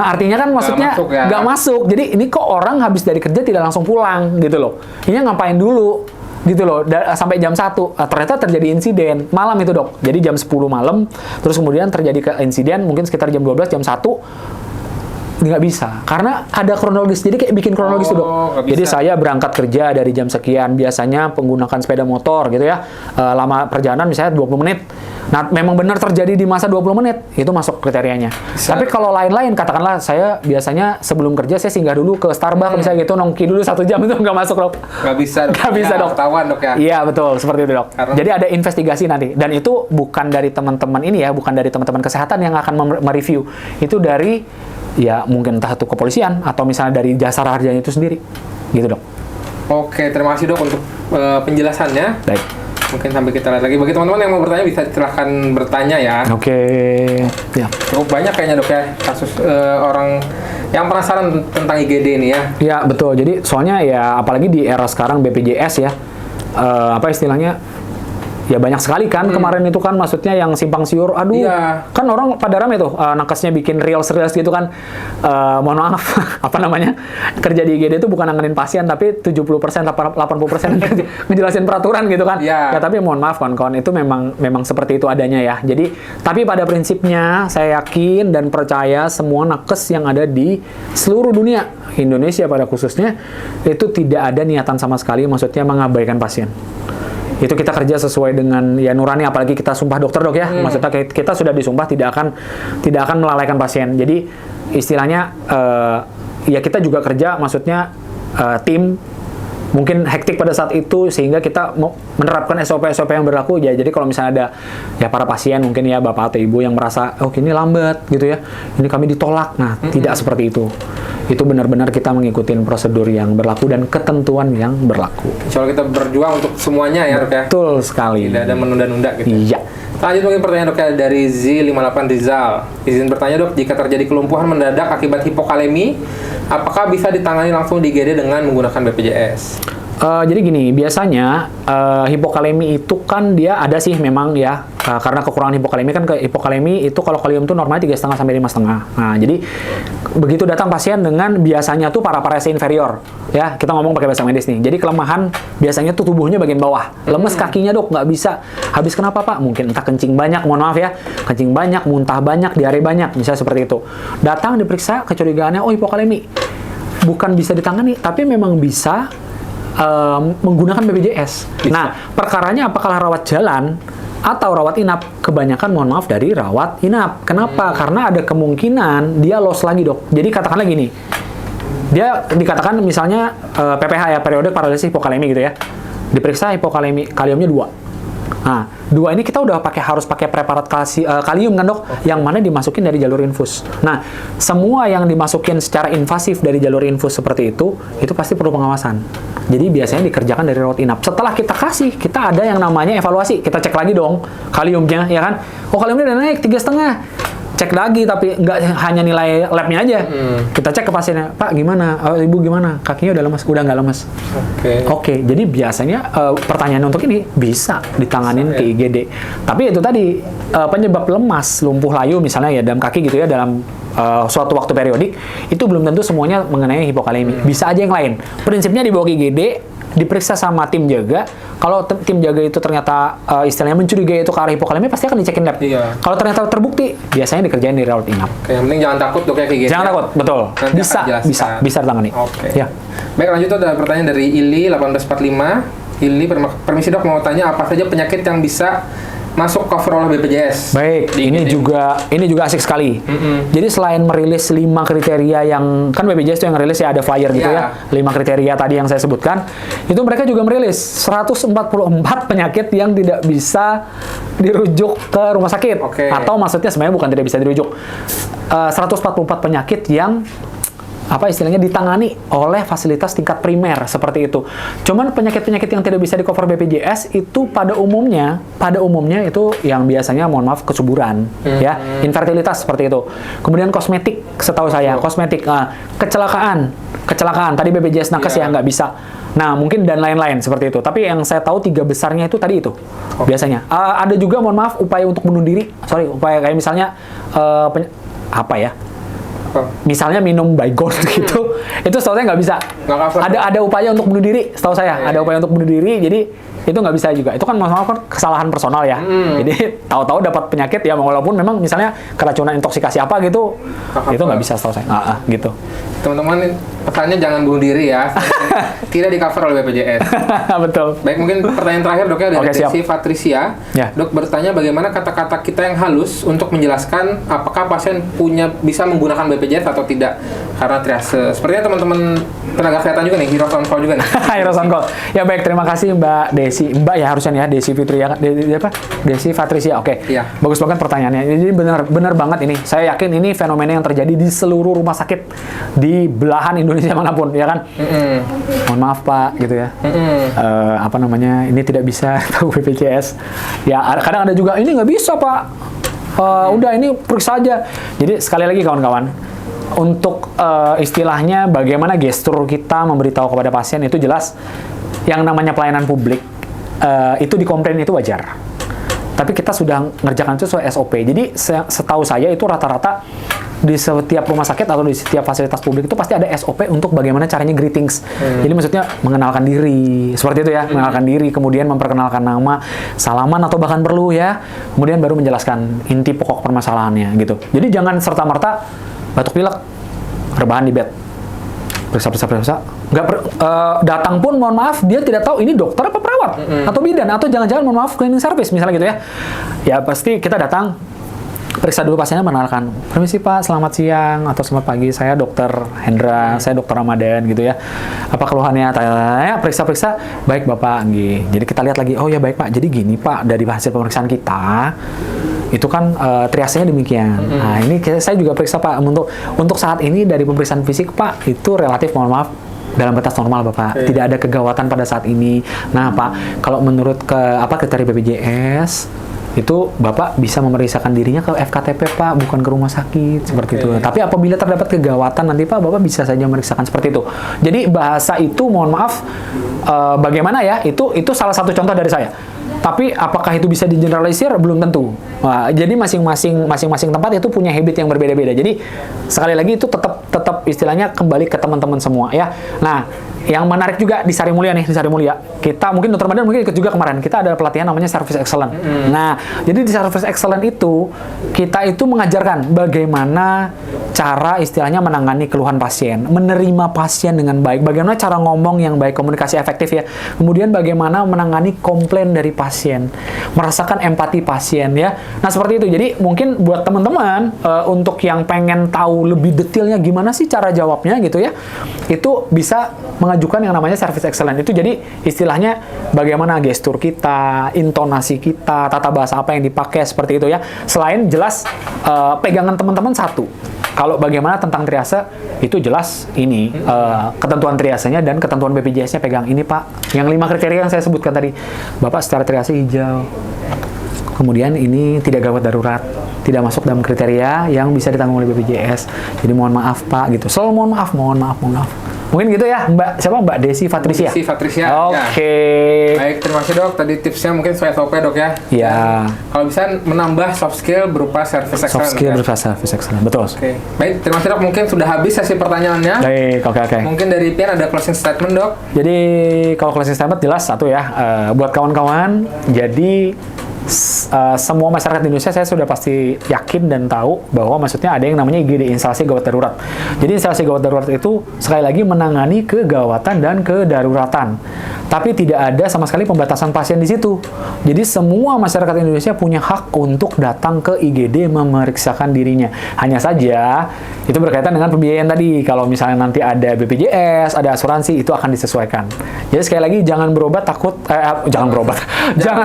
S2: Nah, artinya kan maksudnya nggak masuk. Jadi ini kok orang habis dari kerja tidak langsung pulang gitu loh. Ini ngapain dulu? Gitu loh, sampai jam 1. Ternyata terjadi insiden malam itu dok. Jadi jam 10 malam, terus kemudian terjadi insiden mungkin sekitar jam 12, jam 1. Nggak bisa, karena ada kronologis. Jadi kayak bikin kronologis tuh dok. Jadi saya berangkat kerja dari jam sekian, biasanya menggunakan sepeda motor gitu ya. Lama perjalanan misalnya 20 menit. Nah, memang benar terjadi di masa 20 menit, itu masuk kriterianya. Tapi kalau lain-lain, katakanlah saya biasanya sebelum kerja saya singgah dulu ke Starbucks misalnya gitu, nongki dulu 1 jam, itu nggak masuk dok.
S1: Nggak bisa dok.
S2: Nggak bisa dok.
S1: Ketahuan dok ya.
S2: Iya betul, seperti itu dok.
S1: Karena...
S2: Jadi ada investigasi nanti, dan itu bukan dari teman-teman ini ya, bukan dari teman-teman kesehatan yang akan mereview. Itu dari ya mungkin entah itu kepolisian atau misalnya dari jasara harjanya itu sendiri, gitu dok.
S1: Oke, terima kasih dok untuk penjelasannya.
S2: Baik.
S1: Mungkin sampai kita lihat lagi. Bagi teman-teman yang mau bertanya bisa silahkan bertanya ya.
S2: Oke. Ya.
S1: Cukup banyak kayaknya dok ya kasus orang yang penasaran tentang IGD ini ya.
S2: Ya betul. Jadi soalnya ya apalagi di era sekarang BPJS ya, apa istilahnya, ya banyak sekali kan kemarin itu kan, maksudnya yang simpang siur, aduh,
S1: Iya.
S2: kan orang pada rame tuh, nakesnya bikin reels gitu kan, mohon maaf, apa namanya, kerja di IGD itu bukan nanganin pasien, tapi 70%, 80% ngejelasin peraturan gitu kan.
S1: Iya.
S2: Ya tapi mohon maaf kawan-kawan, itu memang seperti itu adanya ya. Jadi, tapi pada prinsipnya, saya yakin dan percaya semua nakes yang ada di seluruh dunia, Indonesia pada khususnya, itu tidak ada niatan sama sekali, maksudnya mengabaikan pasien. Itu kita kerja sesuai dengan ya nurani, apalagi kita sumpah dokter dok ya, maksudnya kita sudah disumpah tidak akan melalaikan pasien. Jadi istilahnya ya kita juga kerja, maksudnya tim mungkin hektik pada saat itu sehingga kita mau menerapkan SOP-SOP yang berlaku ya. Jadi kalau misalnya ada ya para pasien mungkin ya bapak atau ibu yang merasa oh ini lambat gitu ya, ini kami ditolak, nah tidak seperti itu. Itu benar-benar kita mengikuti prosedur yang berlaku dan ketentuan yang berlaku.
S1: Insya Allah kita berjuang untuk semuanya ya dok ya.
S2: Betul sekali.
S1: Tidak ada menunda-nunda gitu.
S2: Iya.
S1: Lanjut mungkin pertanyaan dok ya dari Z58 Rizal. Izin bertanya dok, jika terjadi kelumpuhan mendadak akibat hipokalemi, apakah bisa ditangani langsung di IGD dengan menggunakan BPJS?
S2: Jadi gini, biasanya hipokalemi itu kan dia ada sih memang ya, karena kekurangan hipokalemi kan, hipokalemi itu kalau kalium tuh normalnya 3,5 sampai 5,5. Nah, jadi begitu datang pasien dengan biasanya tuh paraparese inferior, ya kita ngomong pakai bahasa medis nih. Jadi kelemahan biasanya tuh tubuhnya bagian bawah, lemes kakinya dok, nggak bisa. Habis kenapa pak? Mungkin entah kencing banyak, mohon maaf ya, kencing banyak, muntah banyak, diare banyak, misalnya seperti itu. Datang diperiksa, kecurigaannya oh hipokalemi, bukan bisa ditangani, tapi memang bisa menggunakan BPJS. Nah, perkaranya apakah rawat jalan atau rawat inap? Kebanyakan mohon maaf dari rawat inap. Kenapa? Karena ada kemungkinan dia loss lagi dok. Jadi katakanlah gini, dia dikatakan misalnya PPH ya, periodic paralisis hipokalemi gitu ya. Diperiksa hipokalemi, kaliumnya 2. Nah, 2 ini kita udah harus pakai preparat kalium kan dok, yang mana dimasukin dari jalur infus. Nah, semua yang dimasukin secara invasif dari jalur infus seperti itu pasti perlu pengawasan. Jadi biasanya dikerjakan dari rawat inap. Setelah kita kasih, kita ada yang namanya evaluasi. Kita cek lagi dong kaliumnya, ya kan? Oh kaliumnya udah naik 3,5. Cek lagi, tapi nggak hanya nilai labnya aja. Kita cek ke pasiennya, Pak gimana? Ibu gimana? Kakinya udah lemas? Udah nggak lemas. Oke. Jadi biasanya pertanyaan untuk ini bisa ditanganin ke IGD. Tapi itu tadi penyebab lemas, lumpuh layu misalnya ya dalam kaki gitu ya, dalam suatu waktu periodik, itu belum tentu semuanya mengenai hipokalemi. Bisa aja yang lain. Prinsipnya dibawa ke IGD, diperiksa sama tim jaga. Kalau tim jaga itu ternyata istilahnya mencurigai itu ke arah hipokalemi, pasti akan dicekin lab.
S1: Iya.
S2: Kalau ternyata terbukti, biasanya dikerjain di rawat inap.
S1: Oke, yang penting jangan takut dok ya kayak gitu.
S2: Jangan takut, betul.
S1: Nanti akan
S2: Bisa ditangani.
S1: Oke.
S2: Ya.
S1: Baik, lanjut ada pertanyaan dari Ili 1845. Ili permisi dok, mau tanya apa saja penyakit yang bisa masuk cover oleh BPJS?
S2: Baik, ini juga asik sekali. Jadi selain merilis 5 kriteria yang kan BPJS itu yang rilis ya, ada flyer gitu ya. 5 kriteria tadi yang saya sebutkan, itu mereka juga merilis 144 penyakit yang tidak bisa dirujuk ke rumah sakit. Atau maksudnya sebenarnya bukan tidak bisa dirujuk. 144 penyakit yang apa istilahnya ditangani oleh fasilitas tingkat primer seperti itu. Cuman penyakit-penyakit yang tidak bisa di cover BPJS itu pada umumnya itu yang biasanya mohon maaf kesuburan ya, infertilitas seperti itu. Kemudian kosmetik, setahu saya kosmetik, kecelakaan tadi BPJS nakes ya nggak bisa. Nah, mungkin dan lain-lain seperti itu. Tapi yang saya tahu 3 besarnya itu tadi itu. Biasanya. Ada juga mohon maaf upaya untuk bunuh diri. Upaya kayak misalnya apa ya? Misalnya minum Baygon gitu, itu setahu saya nggak bisa. Ada upaya untuk bunuh diri, setahu saya ada upaya untuk bunuh diri, jadi itu nggak bisa juga. Itu kan masalah kan kesalahan personal ya. Jadi tahu-tahu dapat penyakit ya, walaupun memang misalnya keracunan intoksikasi apa gitu, itu nggak bisa setahu saya. Gitu.
S1: Teman-teman, pesannya jangan bunuh diri ya. Tidak di cover oleh BPJS.
S2: Betul.
S1: Baik, mungkin pertanyaan terakhir dok ya dari Desi Patricia.
S2: Ya.
S1: Dok bertanya bagaimana kata-kata kita yang halus untuk menjelaskan apakah pasien bisa menggunakan BPJS atau tidak karena triase. Sepertinya teman-teman tenaga kesehatan juga nih, Heroes on Call juga nih.
S2: Heroes on Call. Ya baik, terima kasih Mbak Desi. Mbak ya harusnya ya, Desi Fitria, Desi Patricia. Oke.
S1: Iya.
S2: Bagus banget pertanyaannya. Jadi benar banget ini. Saya yakin ini fenomena yang terjadi di seluruh rumah sakit di belahan Indonesia manapun, ya kan? Mohon maaf Pak, gitu ya. Apa namanya? Ini tidak bisa tahu BPJS. Ya kadang ada juga ini nggak bisa Pak. Udah ini periksa aja. Jadi sekali lagi kawan-kawan, untuk istilahnya bagaimana gestur kita memberitahu kepada pasien itu jelas yang namanya pelayanan publik itu dikomplain itu wajar. Tapi kita sudah ngerjakan itu sesuai SOP. Jadi setahu saya itu rata-rata di setiap rumah sakit atau di setiap fasilitas publik itu pasti ada SOP untuk bagaimana caranya greetings. Jadi maksudnya mengenalkan diri, seperti itu ya, mengenalkan diri, kemudian memperkenalkan nama, salaman atau bahkan perlu ya, kemudian baru menjelaskan inti pokok permasalahannya gitu. Jadi jangan serta-merta batuk pilek, rebahan di bed, periksa, datang pun mohon maaf dia tidak tahu ini dokter apa perawat atau bidan atau jangan-jangan mohon maaf cleaning service misalnya gitu ya. Ya pasti kita datang periksa dulu pasiennya, mengenalkan, permisi Pak, selamat siang atau selamat pagi, saya Dokter Hendra, saya Dokter Ramadan gitu ya. Apa keluhannya? Tanya, periksa-periksa, baik Bapak. Jadi kita lihat lagi, oh ya baik Pak. Jadi gini Pak, dari hasil pemeriksaan kita itu kan triasenya demikian. Nah ini saya juga periksa Pak untuk saat ini dari pemeriksaan fisik Pak itu relatif mohon maaf dalam batas normal Bapak. Tidak ada kegawatan pada saat ini. Nah Pak, kalau menurut kriteria BPJS itu Bapak bisa memeriksakan dirinya ke FKTP Pak, bukan ke rumah sakit seperti itu. Tapi apabila terdapat kegawatan nanti Pak, Bapak bisa saja memeriksakan seperti itu. Jadi bahasa itu mohon maaf bagaimana ya? Itu salah satu contoh dari saya. Tapi apakah itu bisa digeneralisir? Belum tentu. Nah, jadi masing-masing tempat itu punya habit yang berbeda-beda. Jadi sekali lagi itu tetap istilahnya kembali ke teman-teman semua ya. Nah, yang menarik juga di Sari Mulia nih, kita mungkin Dr. Ramadan mungkin ikut juga kemarin, kita ada pelatihan namanya Service Excellence. Nah, jadi di Service Excellence itu kita itu mengajarkan bagaimana cara istilahnya menangani keluhan pasien, menerima pasien dengan baik, bagaimana cara ngomong yang baik, komunikasi efektif ya. Kemudian bagaimana menangani komplain dari pasien, merasakan empati pasien ya. Nah, seperti itu. Jadi mungkin buat teman-teman untuk yang pengen tahu lebih detailnya gimana sih cara jawabnya gitu ya, itu bisa mengajukan yang namanya Service Excellence. Itu jadi istilahnya bagaimana gestur kita, intonasi kita, tata bahasa apa yang dipakai seperti itu ya. Selain jelas pegangan teman-teman satu. Kalau bagaimana tentang triase itu jelas ini ketentuan triasenya dan ketentuan BPJS-nya pegang ini Pak. Yang 5 kriteria yang saya sebutkan tadi. Bapak secara triase hijau. Kemudian ini tidak gawat darurat, tidak masuk dalam kriteria yang bisa ditanggung oleh BPJS. Jadi mohon maaf Pak gitu. Selalu mohon maaf. Mungkin gitu ya, Mbak Desi Patricia.
S1: Desi Patricia.
S2: Oke.
S1: Ya. Baik, terima kasih Dok. Tadi tipsnya mungkin sesuai SOP Dok ya.
S2: Iya.
S1: Kalau bisa menambah soft skill berupa service excellence.
S2: Soft skill berupa service excellence, betul.
S1: Oke. Baik, terima kasih Dok. Mungkin sudah habis sesi pertanyaannya.
S2: Baik, oke.
S1: Mungkin dari Pian ada closing statement Dok.
S2: Jadi kalau closing statement jelas satu ya, buat kawan-kawan. Jadi semua masyarakat di Indonesia saya sudah pasti yakin dan tahu bahwa maksudnya ada yang namanya IGD, instalasi gawat darurat. Jadi instalasi gawat darurat itu sekali lagi menangani kegawatan dan kedaruratan. Tapi tidak ada sama sekali pembatasan pasien di situ. Jadi semua masyarakat Indonesia punya hak untuk datang ke IGD memeriksakan dirinya. Hanya saja itu berkaitan dengan pembiayaan tadi. Kalau misalnya nanti ada BPJS, ada asuransi, itu akan disesuaikan. Jadi sekali lagi jangan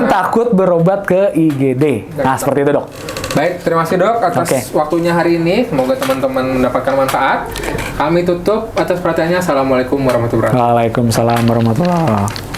S2: takut berobat ke IGD. Nah, seperti itu Dok.
S1: Baik, terima kasih Dok atas waktunya hari ini. Semoga teman-teman mendapatkan manfaat. Kami tutup atas perhatiannya. Assalamualaikum warahmatullahi wabarakatuh.
S2: Waalaikumsalam warahmatullahi wabarakatuh.